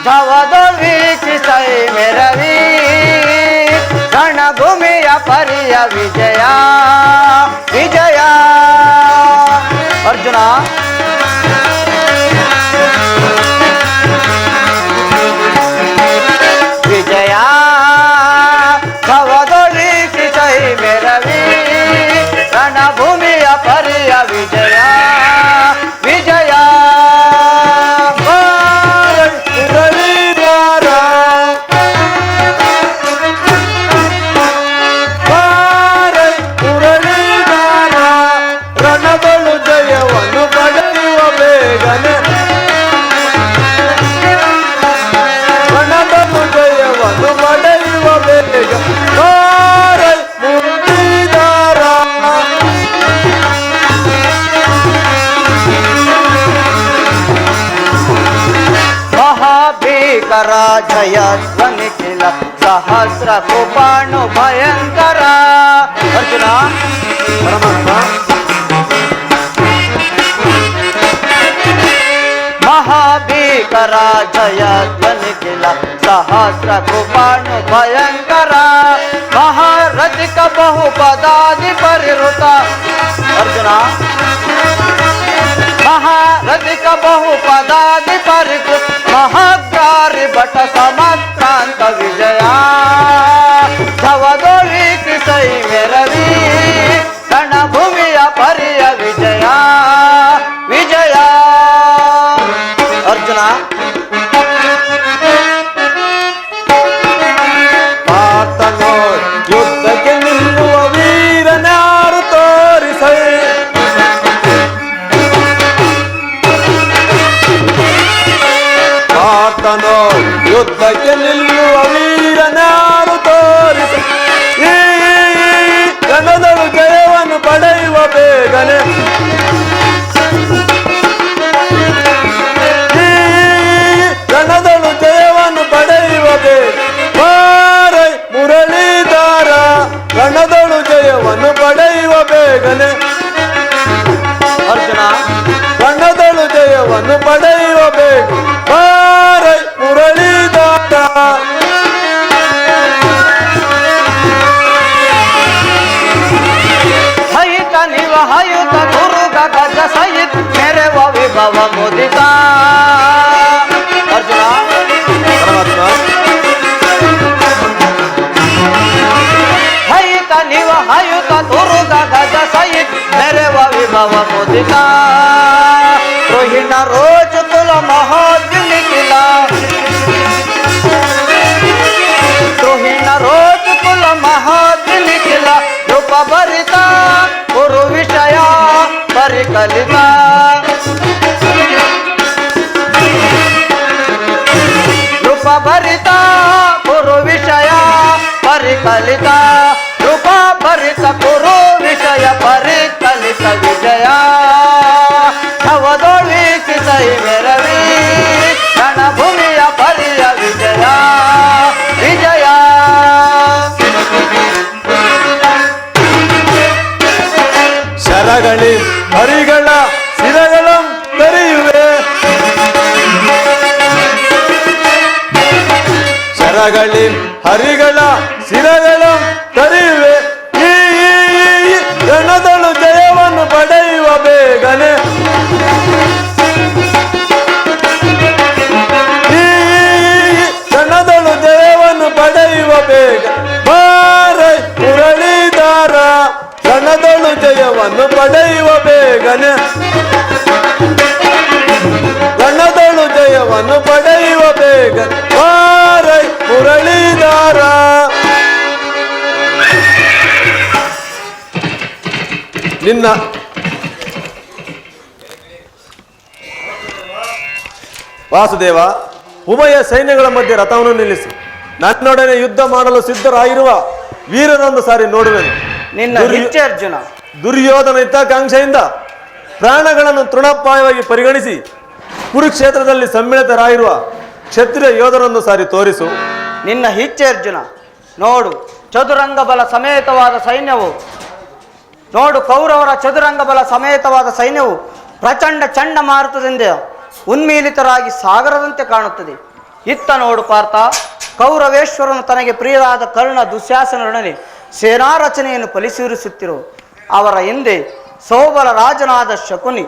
ಧವದೊಳ್ ವೀಕ್ಷಿಸೈ ಮೆರವಿ ರಣಭೂಮಿಯ ಪರಿಯ ವಿಜಯ ವಿಜಯ. ಅರ್ಜುನ ವಿಜಯ ಧವದೊಳ್ ವೀಕ್ಷಿಸೈ ಮೆರವಿ ರಣಭೂಮಿಯ ಪರಿಯ ವಿಜಯ ವಿಜಯ. ಜಯ ಧ್ವನಿ ಕಿಲ ಸಹಸ್ರ ಕೋಪಾಣು ಭಯಂಕರ. ಅರ್ಜುನ ಪರಮಾತ್ಮ ಮಹಾಭೀಕರ ಜಯ ಧ್ವನಿ ಕಿಲ ಸಹಸ್ರ ಕೋಪಾಣು ಭಯಂಕರ ಮಹಾರಥಿಕ ಬಹುಪದಾದಿ ಪರಿವೃತ. ಅರ್ಜುನ ಮಹಾರಥಿಕ ಬಹುಪದಾದಿ ಪರಿವೃತ ಮಹಾಗ್ರಾರಿ ಭಟ ಸಮಕ್ರಾಂತ ವಿಜಯ. ಧವದೊಳ್ ವೀಕ್ಷಿಸೈ ಮೆರವಿ ರಣಭೂಮಿಯ ಪರಿಯ ವಿಜಯ ವಿಜಯ. ಅರ್ಜುನ ಆತನೋ ಯುದ್ಧಕ್ಕೆ ನಿಲ್ಲುವ ವೀರನಾರು ತೋರಿಸೈ. ಆತನೋ ಯುದ್ಧಕ್ಕೆ ನಿಲ್ಲುವ ವೀರನಾರು ತೋರಿಸೈ. ಈ ರಣದಳು ಜಯವನ್ನು ಪಡೆಯುವ ಬೇಗನೆ ರಣದಳು ಜಯವನ್ನು ಪಡೆಯುವ ಬೇಗ ಬಾರೈ ಮುರಳೀಧರ ರಣದಳು ಜಯವನ್ನು ಪಡೆಯುವ ಬೇಗನೆ. ಅರ್ಜುನ ರಣದಳು ಜಯವನ್ನು ಪಡೆಯುವ ಬೇಗ ಬಾರೈ ಮುರಳೀಧರ. ಸಹಿತ ನಿವ ಹಯುತ ದುರ್ಗ ಗಜ ಸಹಿತ ಮೆರೆವ ವಿಭವ ಮುದಿತ. ಅರ್ಜುನ ಪರಮಾತ್ಮ ಸಹಿತ ನಿವ ಹಯುತ ದುರ್ಗ ಗಜ ಸಹಿತ ಮೆರೆವ ವಿಭವ ಮುದಿತ. ರೋಹಿಣ ರೋಜ ಕುಲ ಮಹೋದ್ವಿನಿ ಕಿಲ ರೋಹಿಣ ರೋಜ ಕುಲ ಮಹೋದ್ವಿನಿ ಕಿಲ ರೂಪ ಭರಿತ ಗುರು ವಿಷಯ ಪರಿಕಲಿತ. ರೂಪ ಭರಿತ ಗುರು ವಿಷಯ ಪರಿಕಲಿತ ರೂಪ ಭರಿತ ಗುರು ವಿಷಯ ಪರಿಕಲಿತ ವಿಜಯ. ಧವದೊಳ್ ವೀಕ್ಷಿಸೈ ಮೆರವಿ ರಣಭೂಮಿಯ ಪರಿಯ ವಿಜಯ ವಿಜಯ. ಶರಗಳಿ ಹರಿಗಳ ಶಿರಗಳ ತರಿಯುವೆ. ಶರಗಳಿ ಹರಿಗಳ ಶಿರಗಳ ತರಿಯುವೆ. ಈ ರಣದಳು ಜಯವನ್ನು ಪಡೆಯುವ ಬೇಗನೆ ಈ ರಣದಳು ಜಯವನ್ನು ಪಡೆಯುವ ಬೇಗ ಬಾರೈ ಮುರಳೀಧರ ರಣದಳು ಜಯವನ್ನು ಪಡೆಯುವ ಬೇಗನೆ. ರಣದಳು ಜಯವನ್ನು ಪಡೆಯುವ ಬೇಗ ಬಾರೈ ಮುರಳೀಧರ. ನಿನ್ನ ವಾಸುದೇವ ಉಭಯ ಸೈನ್ಯಗಳ ಮಧ್ಯೆ ರಥವನ್ನು ನಿಲ್ಲಿಸಿ ನನ್ನೊಡನೆ ಯುದ್ಧ ಮಾಡಲು ಸಿದ್ಧರಾಗಿರುವ ವೀರನೊಂದು ಸಾರಿ ನೋಡುವೆನು. ನಿನ್ನ ಇಚ್ಛೆ ಅರ್ಜುನ. ದುರ್ಯೋಧನ ಹಿತಾಕಾಂಕ್ಷೆಯಿಂದ ಪ್ರಾಣಗಳನ್ನು ತೃಣಪ್ರಾಯವಾಗಿ ಪರಿಗಣಿಸಿ ಕುರುಕ್ಷೇತ್ರದಲ್ಲಿ ಸಮ್ಮಿಳಿತರಾಗಿರುವ ಕ್ಷತ್ರಿಯ ಯೋಧರನ್ನು ಸಾರಿ ತೋರಿಸು. ನಿನ್ನ ಇಚ್ಛೆ ಅರ್ಜುನ. ನೋಡು ಚದುರಂಗ ಬಲ ಸಮೇತವಾದ ಸೈನ್ಯವು ನೋಡು ಕೌರವರ ಚದುರಂಗ ಬಲ ಸಮೇತವಾದ ಸೈನ್ಯವು ಪ್ರಚಂಡ ಚಂಡಮಾರುತದಿಂದ ಉನ್ಮೀಲಿತರಾಗಿ ಸಾಗರದಂತೆ ಕಾಣುತ್ತದೆ. ಇತ್ತ ನೋಡು ಪಾರ್ಥ, ಕೌರವೇಶ್ವರನು ತನಗೆ ಪ್ರಿಯರಾದ ಕರ್ಣ ದುಶ್ಯಾಸನರೊಡನೆ ಸೇನಾ ರಚನೆಯನ್ನು ಫಲಿಸಿರಿಸುತ್ತಿರು. ಅವರ ಹಿಂದೆ ಸೋಬಲ ರಾಜನಾದ ಶಕುನಿ,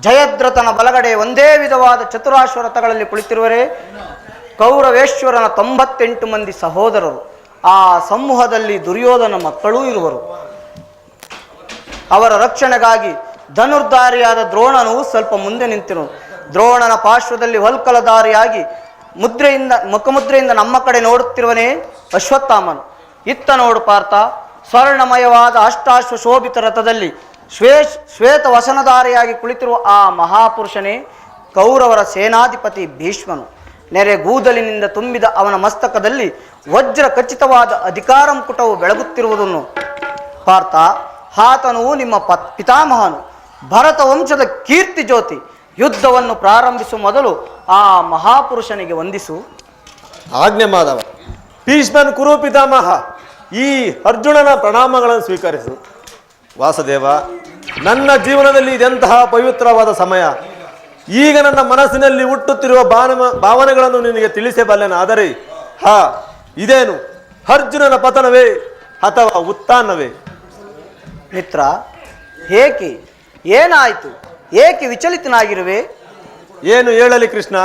ಜಯದ್ರಥನ ಬಲಗಡೆ ಒಂದೇ ವಿಧವಾದ ಚತುರಾಶ್ವರಥಗಳಲ್ಲಿ ಕುಳಿತಿರುವರೇ. ಕೌರವೇಶ್ವರನ 98 ಮಂದಿ ಸಹೋದರರು. ಆ ಸಮೂಹದಲ್ಲಿ ದುರ್ಯೋಧನ ಮಕ್ಕಳೂ ಇರುವರು. ಅವರ ರಕ್ಷಣೆಗಾಗಿ ಧನುರ್ಧಾರಿಯಾದ ದ್ರೋಣನು ಸ್ವಲ್ಪ ಮುಂದೆ ನಿಂತಿರು. ದ್ರೋಣನ ಪಾರ್ಶ್ವದಲ್ಲಿ ಹೊಲ್ಕಲಧಾರಿಯಾಗಿ ಮುಖಮುದ್ರೆಯಿಂದ ನಮ್ಮ ಕಡೆ ನೋಡುತ್ತಿರುವನೇ ಅಶ್ವತ್ಥಾಮನು. ಇತ್ತ ನೋಡು ಪಾರ್ಥ, ಸ್ವರ್ಣಮಯವಾದ ಅಷ್ಟಾಶ್ವ ಶೋಭಿತ ರಥದಲ್ಲಿ ಶ್ವೇತ ವಸನಧಾರಿಯಾಗಿ ಕುಳಿತಿರುವ ಆ ಮಹಾಪುರುಷನೇ ಕೌರವರ ಸೇನಾಧಿಪತಿ ಭೀಷ್ಮನು. ನೆರೆಗೂದಲಿನಿಂದ ತುಂಬಿದ ಅವನ ಮಸ್ತಕದಲ್ಲಿ ವಜ್ರ ಖಚಿತವಾದ ಅಧಿಕಾರ ಮುಕುಟವು ಬೆಳಗುತ್ತಿರುವುದನ್ನು ಪಾರ್ಥ, ಆತನು ನಿಮ್ಮ ಪಿತಾಮಹನು, ಭರತ ವಂಶದ ಕೀರ್ತಿ ಜ್ಯೋತಿ. ಯುದ್ಧವನ್ನು ಪ್ರಾರಂಭಿಸುವ ಮೊದಲು ಆ ಮಹಾಪುರುಷನಿಗೆ ವಂದಿಸು. ಆಜ್ಞೆ ಮಾಧವ. ಭೀಷ್ಮನ್ ಕುರು ಪಿತಾಮಹ, ಈ ಅರ್ಜುನನ ಪ್ರಣಾಮಗಳನ್ನು ಸ್ವೀಕರಿಸು. ವಾಸುದೇವ, ನನ್ನ ಜೀವನದಲ್ಲಿ ಇದೆಂತಹ ಪವಿತ್ರವಾದ ಸಮಯ. ಈಗ ನನ್ನ ಮನಸ್ಸಿನಲ್ಲಿ ಹುಟ್ಟುತ್ತಿರುವ ಭಾವನೆಗಳನ್ನು ನಿನಗೆ ತಿಳಿಸಬಲ್ಲೆನಾದರೆ ಇದೇನು ಅರ್ಜುನನ ಪತನವೇ ಅಥವಾ ಉತ್ಥಾನವೇ? ಮಿತ್ರ, ಏನಾಯಿತು? ಏಕೆ ವಿಚಲಿತನಾಗಿರುವೆ? ಏನು ಹೇಳಲಿ ಕೃಷ್ಣ?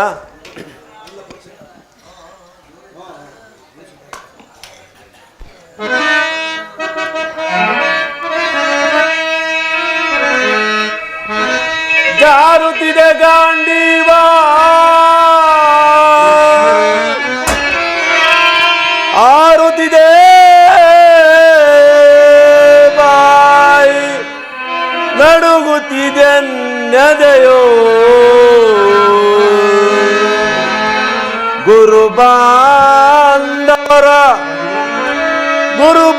ಜಾರುತ್ತಿದೆ ಗಾಂಡೀವ, ಆರುತ್ತಿದೆ ಬಾಯಿ, ನಡುಗುತ್ತಿದೆ ನೆದೆಯೋ. ಗುರು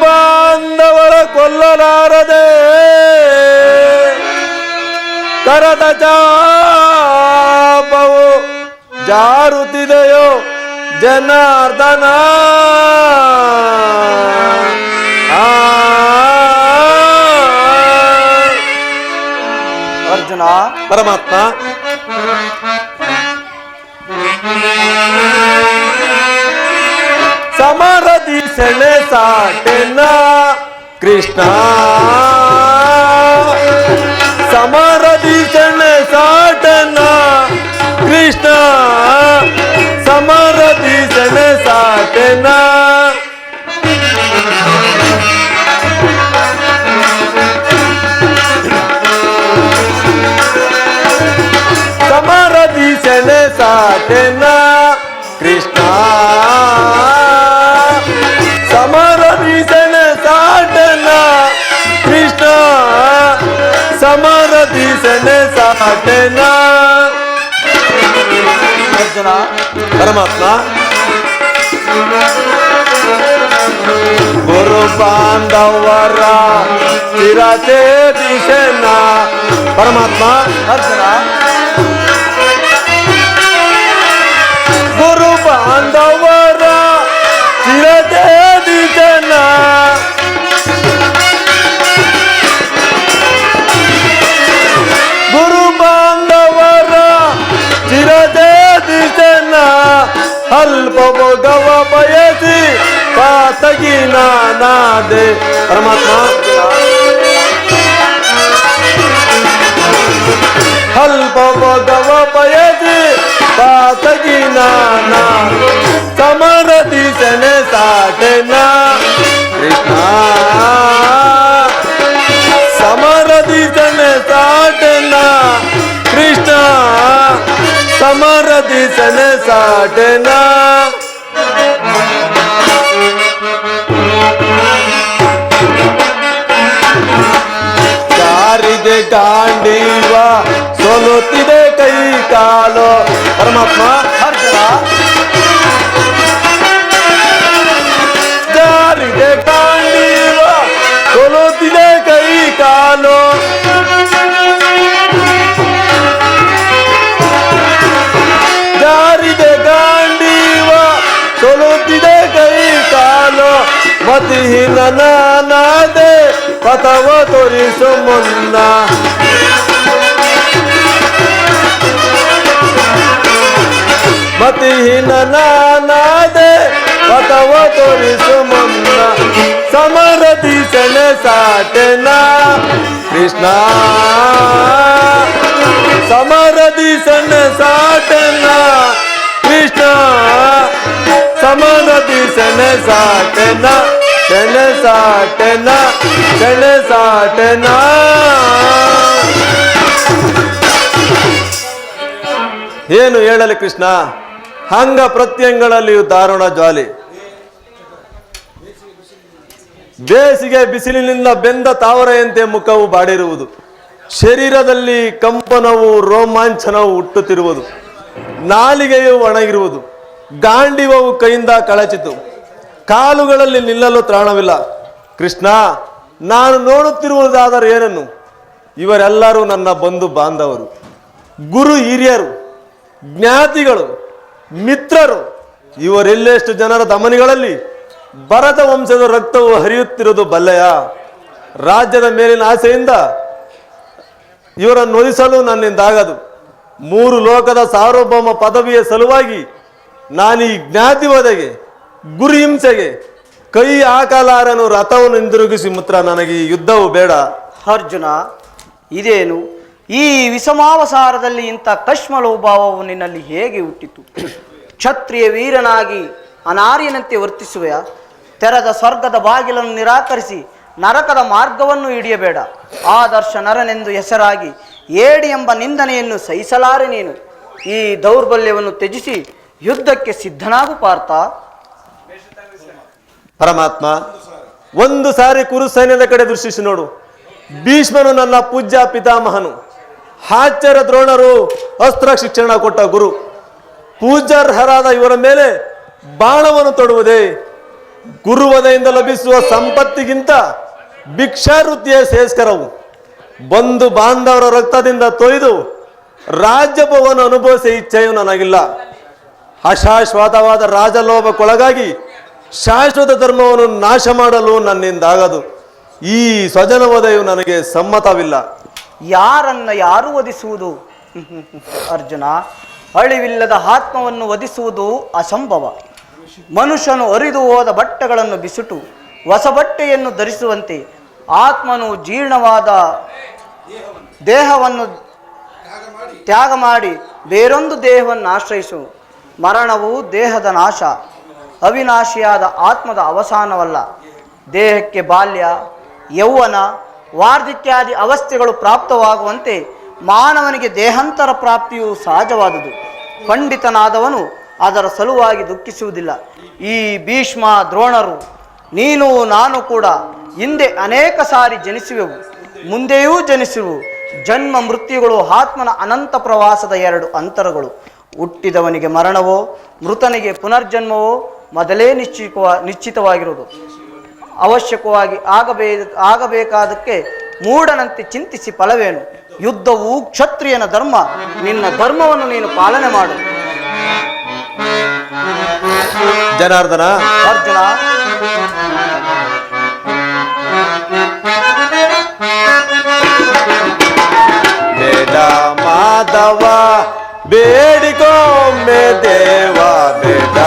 ಬಾಂಧವರ ಕೊಲ್ಲಲಾರದೆ ಕರದ ಚಾಪವು ಜಾರುತ್ತಿದೆಯೋ ಜನಾರ್ದನ. ಅರ್ಜುನ, ಪರಮಾತ್ಮ, ಸಮರದಿ ಸೆಳೆ ಸಾಟೆನ ಕೃಷ್ಣ, ಸಮರದಿ ಸೆಳೆ ಸಾಟೆನ ಕೃಷ್ಣ, ಸಮರದಿ ಸೆಳೆ ಸಾಟೆನ. ಸಮರದಿ ಸೆಳೆ ಸಾಟೆನ ಕೃಷ್ಣ, ಸಮರದಿ ಸೆಳೆ ಸಾಟೆನ ಕೃಷ್ಣ, ಸಮರದಿ ಸೆಳೆ ಸಾಟೆನ. ಅರ್ಜುನ, ಪರಮಾತ್ಮ, ಗುರು ಬಾಂಧವರ ಚಿರತೆ ದಿಶೆನ. ಪರಮಾತ್ಮ, ಅರ್ಜುನ, ಗುರು ಬಾಂಧವರ ಚಿರತೆ ದಿಶೆನ. ಗುರು ಬಾಂಧವರ ಚಿರತೆ ದಿಶೆನ. ಅಲ್ಪ ಭೋಗವ ಬಯಸಿ ಪಾತಗಿ ನಾನಾದೆ. ಪರಮಾತ್ಮ, ಅಲ್ಪ ಭೋಗವ ಬಯಸಿ ಪಾತಗಿ ನಾನಾ. ಸಮರದಿ ಸೆಣೆ ಸಾಟೆನ ಕೃಷ್ಣ, ಸಮರದಿ ಸೆಣೆ ಸಾಟೆನ ಕೃಷ್ಣ, ಸಮರದಿ ಸೆಣೆ ಸಾಟೆನ. ಜಾರಿದೆ ಗಾಂಡೀವ, ಸೋಲುತ್ತಿದೆ ಕೈ ಕಾಲು. ಪರಮಾತ್ಮ, ಅರ್ಜುನ, ಜಾರಿದೆ ಗಾಂಡೀವ, ಸೋಲುತ್ತಿದೆ ಕೈ ಕಾಲು. ಜಾರಿದೆ ಗಾಂಡೀವ, ಸೋಲುತ್ತಿದೆ ಕೈ ಕಾಲು. ಮತಿಹೀನ ನಾನಾದೆ ಪಥವ ತೋರಿಸು ಮುನ್ನ. ಮತಿ ಗತಿಹೀನ ನಾನಾದೆ ಪಥವ ತೋರಿಸು ಮುನ್ನ ಸಮರದಿ ಸೆಣಸಾಟೆನ ಕೃಷ್ಣ ಸಮರದಿ ಸೆಣಸಾಟೆನ ಕೃಷ್ಣ ಸಮರದಿ ಸೆಣಸಾಟೆನ ಸೆಣಸಾಟೆನ ಸೆಣಸಾಟೆನ. ಏನು ಹೇಳಲಿ ಕೃಷ್ಣ, ಅಂಗ ಪ್ರತ್ಯಂಗಳಲ್ಲಿಯೂ ದಾರುಣ ಜ್ವಾಲೆ. ಬೇಸಿಗೆ ಬಿಸಿಲಿನಿಂದ ಬೆಂದ ತಾವರೆಯಂತೆ ಮುಖವು ಬಾಡಿರುವುದು, ಶರೀರದಲ್ಲಿ ಕಂಪನವು ರೋಮಾಂಚನವು ಹುಟ್ಟುತ್ತಿರುವುದು, ನಾಲಿಗೆಯು ಒಣಗಿರುವುದು, ಗಾಂಡಿವವು ಕೈಯಿಂದ ಕಳಚಿತು, ಕಾಲುಗಳಲ್ಲಿ ನಿಲ್ಲಲು ತ್ರಾಣವಿಲ್ಲ. ಕೃಷ್ಣ, ನಾನು ನೋಡುತ್ತಿರುವುದಾದರೂ ಏನನ್ನು? ಇವರೆಲ್ಲರೂ ನನ್ನ ಬಂಧು ಬಾಂಧವರು, ಗುರು ಹಿರಿಯರು, ಜ್ಞಾತಿಗಳು, ಮಿತ್ರರು. ಇವರೆಲ್ಲೆಷ್ಟು ಜನರ ಧಮನಿಗಳಲ್ಲಿ ಭರತ ವಂಶದ ರಕ್ತವು ಹರಿಯುತ್ತಿರುವುದು ಬಲ್ಲೆಯ? ರಾಜ್ಯದ ಮೇಲಿನ ಆಸೆಯಿಂದ ಇವರನ್ನು ಒಲಿಸಲು ನನ್ನಿಂದಾಗದು. 3 ಲೋಕದ ಸಾರ್ವಭೌಮ ಪದವಿಯ ಸಲುವಾಗಿ ನಾನು ಈ ಜ್ಞಾತಿ ವಧೆಗೆ, ಗುರು ಹಿಂಸೆಗೆ ಕೈ ಹಾಕಲಾರನು. ರಥವನ್ನು ಹಿಂದಿರುಗಿಸಿ ಮಿತ್ರ, ನನಗೆ ಈ ಯುದ್ಧವು ಬೇಡ. ಅರ್ಜುನ, ಇದೇನು ಈ ವಿಷಮಾವಸಾರದಲ್ಲಿ ಇಂಥ ಕಶ್ಮಲೋಭಾವವು ನಿನ್ನಲ್ಲಿ ಹೇಗೆ ಹುಟ್ಟಿತು? ಕ್ಷತ್ರಿಯ ವೀರನಾಗಿ ಅನಾರ್ಯನಂತೆ ವರ್ತಿಸುವೆಯ? ತೆರೆದ ಸ್ವರ್ಗದ ಬಾಗಿಲನ್ನು ನಿರಾಕರಿಸಿ ನರಕದ ಮಾರ್ಗವನ್ನು ಹಿಡಿಯಬೇಡ. ಆದರ್ಶ ನರನೆಂದು ಹೆಸರಾಗಿ ಏಡಿ ಎಂಬ ನಿಂದನೆಯನ್ನು ಸಹಿಸಲಾರೆ ನೀನು. ಈ ದೌರ್ಬಲ್ಯವನ್ನು ತ್ಯಜಿಸಿ ಯುದ್ಧಕ್ಕೆ ಸಿದ್ಧನಾಗು ಪಾರ್ಥ. ಪರಮಾತ್ಮ, ಒಂದು ಸಾರಿ ಕುರು ಸೈನ್ಯದ ಕಡೆ ದೃಷ್ಟಿಸಿ ನೋಡು. ಭೀಷ್ಮನು ನನ್ನ ಪೂಜ್ಯ ಪಿತಾಮಹನು, ಆಚಾರ್ಯ ದ್ರೋಣರು ಅಸ್ತ್ರ ಶಿಕ್ಷಣ ಕೊಟ್ಟ ಗುರು. ಪೂಜ್ಯಾರ್ಹರಾದ ಇವರ ಮೇಲೆ ಬಾಣವನ್ನು ತೊಡುವುದೇ ಗುರುವಧೆಯಿಂದ ಲಭಿಸುವ ಸಂಪತ್ತಿಗಿಂತ ಭಿಕ್ಷಾವೃತ್ತಿಯ ಶ್ರೇಷ್ಠರವು. ಬಂಧು ಬಾಂಧವರ ರಕ್ತದಿಂದ ತೊಯ್ದು ರಾಜ್ಯಭವನ್ನು ಅನುಭವಿಸುವ ಇಚ್ಛೆಯು ನನಗಿಲ್ಲ. ಅಶಾಶ್ವತವಾದ ರಾಜಲೋಭಕ್ಕೊಳಗಾಗಿ ಶಾಶ್ವತ ಧರ್ಮವನ್ನು ನಾಶ ಮಾಡಲು ನನ್ನಿಂದಾಗದು. ಈ ಸ್ವಜನ ವಧೆಯು ನನಗೆ ಸಮ್ಮತವಿಲ್ಲ. ಯಾರನ್ನ ಯಾರು ವಧಿಸುವುದು? ಅರ್ಜುನ, ಅಳಿವಿಲ್ಲದ ಆತ್ಮವನ್ನು ವಧಿಸುವುದು ಅಸಂಭವ. ಮನುಷ್ಯನು ಹರಿದು ಹೋದ ಬಟ್ಟೆಗಳನ್ನು ಬಿಸುಟು ಹೊಸ ಬಟ್ಟೆಯನ್ನು ಧರಿಸುವಂತೆ ಆತ್ಮನು ಜೀರ್ಣವಾದ ದೇಹವನ್ನು ತ್ಯಾಗ ಮಾಡಿ ಬೇರೊಂದು ದೇಹವನ್ನು ಆಶ್ರಯಿಸು. ಮರಣವು ದೇಹದ ನಾಶ, ಅವಿನಾಶಿಯಾದ ಆತ್ಮದ ಅವಸಾನವಲ್ಲ. ದೇಹಕ್ಕೆ ಬಾಲ್ಯ, ಯೌವನ, ವಾರ್ಧಕ್ಯಾದಿ ಅವಸ್ಥೆಗಳು ಪ್ರಾಪ್ತವಾಗುವಂತೆ ಮಾನವನಿಗೆ ದೇಹಾಂತರ ಪ್ರಾಪ್ತಿಯು ಸಹಜವಾದುದು. ಪಂಡಿತನಾದವನು ಅದರ ಸಲುವಾಗಿ ದುಃಖಿಸುವುದಿಲ್ಲ. ಈ ಭೀಷ್ಮ ದ್ರೋಣರು, ನೀನು ನಾನು ಕೂಡ ಹಿಂದೆ ಅನೇಕ ಸಾರಿ ಜನಿಸುವೆವು, ಮುಂದೆಯೂ ಜನಿಸುವು. ಜನ್ಮ ಮೃತ್ಯುಗಳು ಆತ್ಮನ ಅನಂತ ಪ್ರವಾಸದ 2 ಅಂತರಗಳು. ಹುಟ್ಟಿದವನಿಗೆ ಮರಣವೋ ಮೃತನಿಗೆ ಪುನರ್ಜನ್ಮವೋ ಮೊದಲೇ ನಿಶ್ಚಿತವಾಗಿರುವುದು. ಅವಶ್ಯಕವಾಗಿ ಆಗಬೇಕಾದಕ್ಕೆ ಮೂಢನಂತೆ ಚಿಂತಿಸಿ ಫಲವೇನು? ಯುದ್ಧವು ಕ್ಷತ್ರಿಯನ ಧರ್ಮ. ನಿನ್ನ ಧರ್ಮವನ್ನು ನೀನು ಪಾಲನೆ ಮಾಡು. ಜನಾರ್ದನ, ಅರ್ಜುನ, ಬೇಡ ಮಾಧವ ಬೇಡಿಕೊಮ್ಮೆ ದೇವ, ಬೇಡ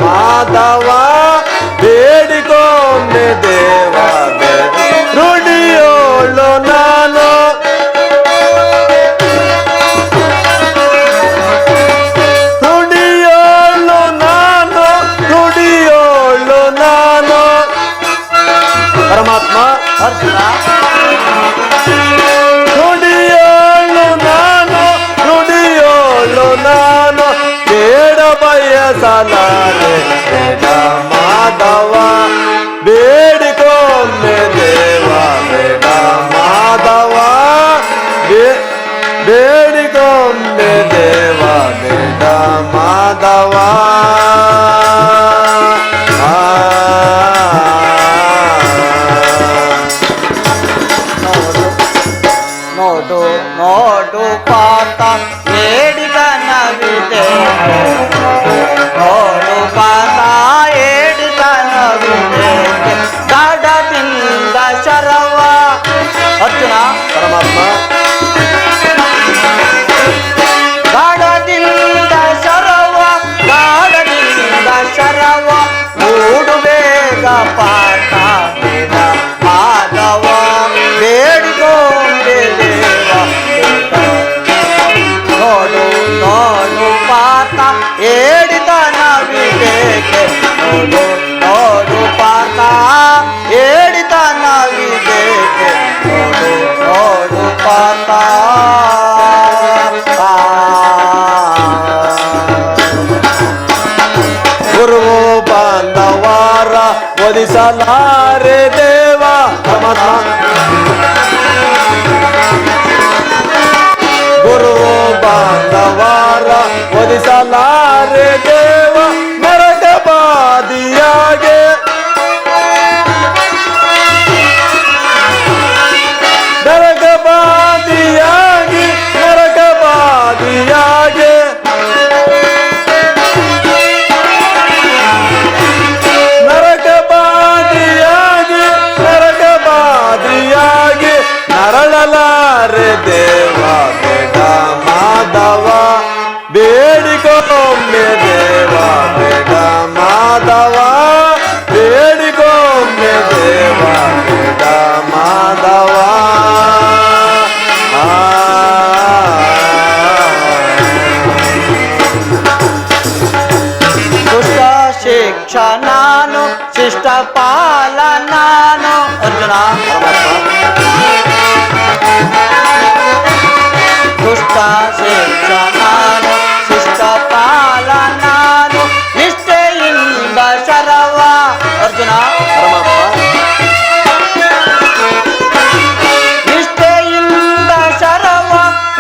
ಮಾಧವ ಬೇಡಿಕೊಮ್ಮೆ ದೇವ. ನುಡಿಯೋಳು ನಾನು ನುಡಿಯೋಳು ನಾನು ನುಡಿಯೋಳು ನಾನು. ಪರಮಾತ್ಮ, ಅರ್ಜುನ, ನುಡಿಯೋಳು ನಾನು ನುಡಿಯೋಳು ನಾನು. ಬೇಡ ಬಯಸಲಾರೆ ಬೇಡ ಮಾಧವ ಬೇಡಿಕೊಮ್ಮೆ ದೇವ, ಬೇಡ ಮಾಧವ ಬೇಡಿಕೊಮ್ಮೆ ದೇವ, ಬೇಡ ಮಾಧವ. ನೋಡು ನೋಡು ಪಾತ ಏಡಿಗನವಿದೆ, ನೋಡು ಪಾತ ಏಡಿಗನವಿದೆ, ಗಡದಿಂದ ಶರವ. ಅರ್ಜುನ, ಪರಮಾತ್ಮ, ಗಡದಿಂದ ಶರವ ಧರಿಸಲಾರೆ ದೇವ ಪರಮಾತ್ಮ. ಗುರು ಬಾಂಧವಾರ ಒದಿಸಲಾರೆ ದೇವ ನರಕವಾದಿಯಾಗೆ. ನರಕವಾದಿಯಾಗಿ ನರಕವಾದಿಯಾಗೆ ನರಕವಾದಿಯಾಗಿ ನರಕವಾದಿಯಾಗಿ ನರಳಲಾರೆ ದೇವ ಬೇಡ ಮಾಧವ ಬೇಡಿಕೊಮ್ಮೆ ದೇವ ಬೇಡ ಮಾಧವ ಬೇಡಿಕೊಮ್ಮೆ ದೇವ ಬೇಡ ಮಾಧವ. ದುಷ್ಟ ಶಿಕ್ಷ ನಾನು ಶಿಷ್ಟ ಪಾಲ ನಾನು ಅರ್ಜುನ. ದುಷ್ಟ ಶಿಕ್ಷ ನಾನು ಶಿಷ್ಟ ಪಾಲ ನಾನು ನಿಷ್ಠೆಯಿಂದ ಶರವ ಅರ್ಜುನ. ನಿಷ್ಠೆಯಿಂದ ಶರವ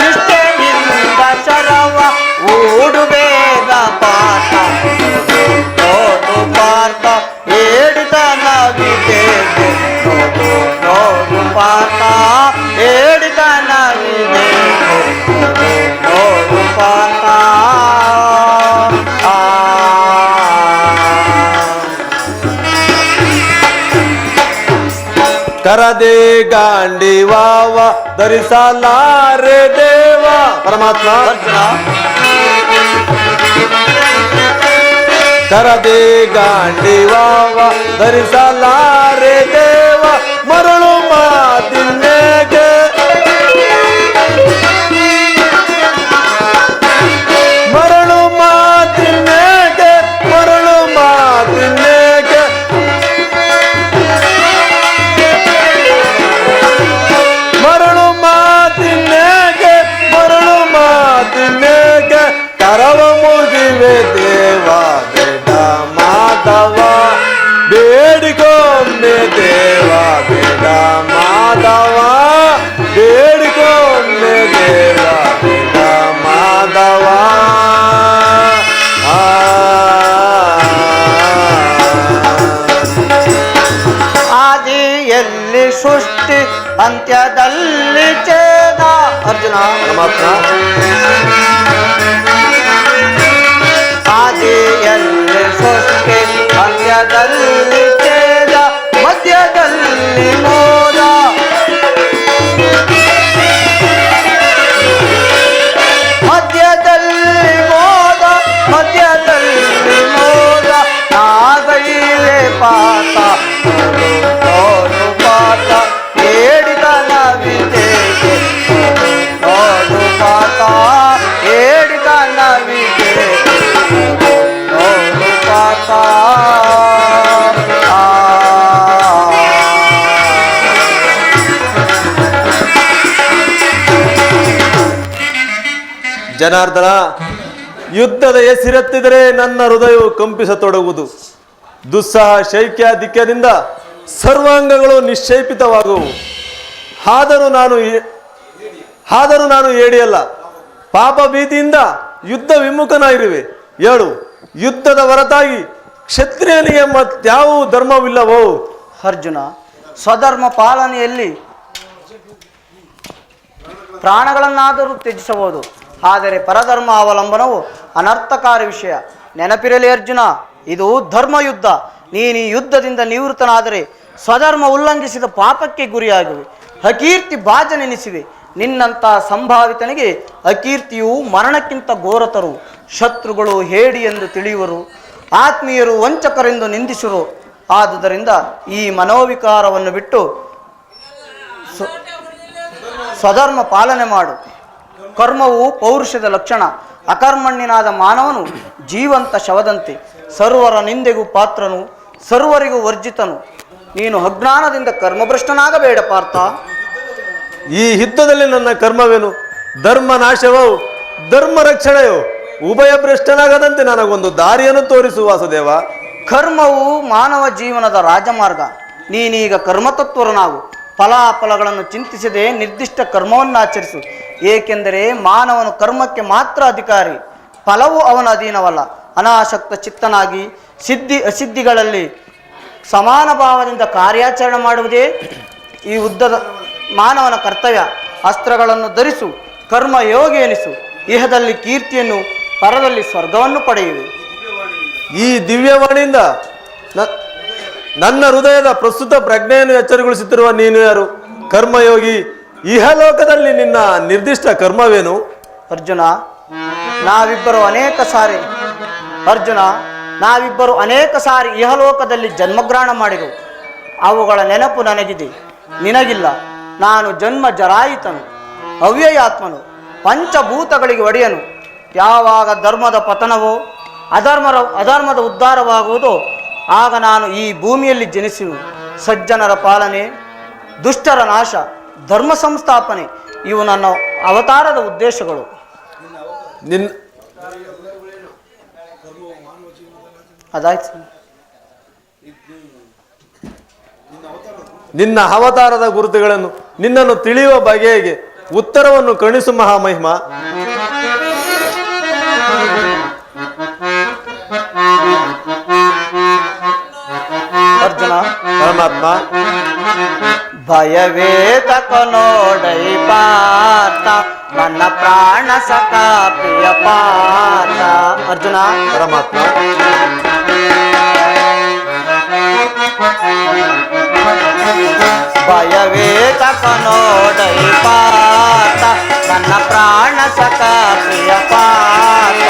ನಿಷ್ಠೆಯಿಂದ ಶರವ ಓಡು ಬೇಗ ಪಾಠ ನೋಡು ಪಾರ್ಥ ಹೇಳಿದನವಿದೆ ನೋಡು ನೋಡು ಪಾರ್ಥ ಹೇಳಿದನವಿದೆ ನೋಡು ಪಾರ್ಥ. ಕರದೆ ಗಾಂಡಿವಾವ ಧರಿಸಲಾರೆ ದೇವ ಪರಮಾತ್ಮ. ಕರದೆ ಗಾಂಡಿವಾವ ಧರಿಸಲಾರೆ ದೇವ ಮರಳು ಮಾತಿನ್ನೇಗೆ. ಮರಳು ಮಾತಿನ್ನೇಗೆ ಮರಳು ಮಾತಿನ್ನೇಗೆ ಮರಳು ಮಾತಿನ್ನೇಗೆ ಮರಳು ಮಾತಿನ್ನೇಗೆ ಕರವ ಮುಗಿವೆ ದೇವ ಬೇಡ ಮಾಧವ ಬೇಡಿಕೊಮ್ಮೆ ದೇವ ಬೇಡ ಮಾಧವ ಬೇಡಿಕೊಮ್ಮೆ ದೇವ ಬೇಡ ಮಾಧವ. ಆದಿಯಲ್ಲಿ ಸೃಷ್ಟಿ ಅಂತ್ಯದಲ್ಲಿ ಛೇದ ಅರ್ಜುನ. ಆದಿಯಲ್ಲಿ ಸೃಷ್ಟಿ ಅಂತ್ಯದಲ್ಲಿ ಛೇದ ಮಧ್ಯದಲ್ಲಿ ಮೋದ. ಮಧ್ಯದಲ್ಲಿ ಮೋದ ಮಧ್ಯದಲ್ಲಿ ಮೋದ ನಾಗೈಲೆ ಪಾತ ನೋಡು ಪಾತ ಹೇಳಿದನವಿದೆ ನೋಡು ಪಾತ ಹೇಳಿದನವಿದೆ ನೋಡು ಪಾತ. ಜನಾರ್ದನ, ಯುದ್ಧದ ಹೆಸರೆತ್ತಿದರೆ ನನ್ನ ಹೃದಯವು ಕಂಪಿಸತೊಡಗುವುದು. ದುಸ್ಸಹ ಶೈಕ್ಯಾಧಿಕ್ಯದಿಂದ ಸರ್ವಾಂಗಗಳು ನಿಶ್ಚೈಪಿತವಾಗುವು. ಆದರೂ ನಾನು ಏಡಿಯಲ್ಲ. ಪಾಪ ಭೀತಿಯಿಂದ ಯುದ್ಧ ವಿಮುಖನಾಗಿರುವೆ. ಹೇಳು, ಯುದ್ಧದ ಹೊರತಾಗಿ ಕ್ಷತ್ರಿಯನಿಗೆ ಮತ್ಯಾವ ಧರ್ಮವಿಲ್ಲವೋ? ಅರ್ಜುನ, ಸ್ವಧರ್ಮ ಪಾಲನೆಯಲ್ಲಿ ಪ್ರಾಣಗಳನ್ನಾದರೂ ತ್ಯಜಿಸಬಹುದು, ಆದರೆ ಪರಧರ್ಮ ಅವಲಂಬನವು ಅನರ್ಥಕಾರಿ ವಿಷಯ. ನೆನಪಿರಲಿ ಅರ್ಜುನ, ಇದು ಧರ್ಮಯುದ್ಧ. ನೀನು ಈ ಯುದ್ಧದಿಂದ ನಿವೃತ್ತನಾದರೆ ಸ್ವಧರ್ಮ ಉಲ್ಲಂಘಿಸಿದ ಪಾಪಕ್ಕೆ ಗುರಿಯಾಗುವೆ, ಅಕೀರ್ತಿ ಭಾಜನೆನಿಸಿವೆ. ನಿನ್ನಂಥ ಸಂಭಾವಿತನಿಗೆ ಅಕೀರ್ತಿಯು ಮರಣಕ್ಕಿಂತ ಘೋರತರು. ಶತ್ರುಗಳು ಹೇಡಿ ಎಂದು ತಿಳಿಯುವರು, ಆತ್ಮೀಯರು ವಂಚಕರೆಂದು ನಿಂದಿಸುವರು. ಆದುದರಿಂದ ಈ ಮನೋವಿಕಾರವನ್ನು ಬಿಟ್ಟು ಸ್ವಧರ್ಮ ಪಾಲನೆ ಮಾಡು. ಕರ್ಮವು ಪೌರುಷದ ಲಕ್ಷಣ. ಅಕರ್ಮಣ್ಯನಾದ ಮಾನವನು ಜೀವಂತ ಶವದಂತೆ, ಸರ್ವರ ನಿಂದೆಗೂ ಪಾತ್ರನು, ಸರ್ವರಿಗೂ ವರ್ಜಿತನು. ನೀನು ಅಜ್ಞಾನದಿಂದ ಕರ್ಮಭ್ರಷ್ಟನಾಗಬೇಡ ಪಾರ್ಥ. ಈ ಯುದ್ಧದಲ್ಲಿ ನನ್ನ ಕರ್ಮವೇನು? ಧರ್ಮ ನಾಶವೋ ಧರ್ಮ ರಕ್ಷಣೆಯೋ? ಉಭಯ ಭ್ರಷ್ಟನಾಗದಂತೆ ನನಗೊಂದು ದಾರಿಯನ್ನು ತೋರಿಸು ವಾಸುದೇವ. ಕರ್ಮವು ಮಾನವ ಜೀವನದ ರಾಜಮಾರ್ಗ. ನೀನೀಗ ಕರ್ಮತತ್ವರನಾಗು. ಫಲಾಫಲಗಳನ್ನು ಚಿಂತಿಸದೆ ನಿರ್ದಿಷ್ಟ ಕರ್ಮವನ್ನು ಆಚರಿಸು. ಏಕೆಂದರೆ ಮಾನವನು ಕರ್ಮಕ್ಕೆ ಮಾತ್ರ ಅಧಿಕಾರಿ, ಫಲವು ಅವನ ಅಧೀನವಲ್ಲ. ಅನಾಸಕ್ತ ಚಿತ್ತನಾಗಿ ಅಸಿದ್ಧಿಗಳಲ್ಲಿ ಸಮಾನ ಭಾವದಿಂದ ಕಾರ್ಯಾಚರಣೆ ಮಾಡುವುದೇ ಈ ಉದ್ದದ ಮಾನವನ ಕರ್ತವ್ಯ. ಅಸ್ತ್ರಗಳನ್ನು ಧರಿಸು, ಕರ್ಮಯೋಗಿ ಎನಿಸು. ಇಹದಲ್ಲಿ ಕೀರ್ತಿಯನ್ನು, ಪರದಲ್ಲಿ ಸ್ವರ್ಗವನ್ನು ಪಡೆಯುವೆ. ಈ ದಿವ್ಯವಾಣಿಯಿಂದ ನನ್ನ ಹೃದಯದ ಪ್ರಸ್ತುತ ಪ್ರಜ್ಞೆಯನ್ನು ಎಚ್ಚರಗೊಳಿಸುತ್ತಿರುವ ನೀನು ಯಾರು? ಕರ್ಮಯೋಗಿ, ಇಹಲೋಕದಲ್ಲಿ ನಿನ್ನ ನಿರ್ದಿಷ್ಟ ಕರ್ಮವೇನು? ಅರ್ಜುನ, ನಾವಿಬ್ಬರು ಅನೇಕ ಸಾರಿ ಇಹಲೋಕದಲ್ಲಿ ಜನ್ಮಗ್ರಹಣ ಮಾಡಿರು. ಅವುಗಳ ನೆನಪು ನನಗಿದೆ, ನಿನಗಿಲ್ಲ. ನಾನು ಜನ್ಮ ಜರಾಯಿತನು, ಅವ್ಯಯಾತ್ಮನು, ಪಂಚಭೂತಗಳಿಗೆ ಒಡೆಯನು. ಯಾವಾಗ ಧರ್ಮದ ಪತನವೋ ಅಧರ್ಮದ ಉದ್ಧಾರವಾಗುವುದೋ ಆಗ ನಾನು ಈ ಭೂಮಿಯಲ್ಲಿ ಜನಿಸುವೆ. ಸಜ್ಜನರ ಪಾಲನೆ, ದುಷ್ಟರ ನಾಶ, ಧರ್ಮ ಸಂಸ್ಥಾಪನೆ ಇವು ನನ್ನ ಅವತಾರದ ಉದ್ದೇಶಗಳು. ಅದಾಯ್ತು. ನಿನ್ನ ಅವತಾರದ ಗುರುತುಗಳನ್ನು, ನಿನ್ನನ್ನು ತಿಳಿಯುವ ಬಗೆಗೆ ಉತ್ತರವನ್ನು ಕರುಣಿಸು ಮಹಾಮಹಿಮ. ಅರ್ಜುನ, ಪರಮಾತ್ಮ, ಭಯವೇತಕ ನೋಡೈ ಪಾತ ನನ್ನ ಪ್ರಾಣ ಸಖಾ ಪ್ರಿಯ ಪಾತ. ಅರ್ಜುನ, ಪರಮಾತ್ಮ, ಭಯವೇತಕ ನೋಡೈ ಪಾತ ನನ್ನ ಪ್ರಾಣ ಸಖಾ ಪ್ರಿಯ ಪಾತ.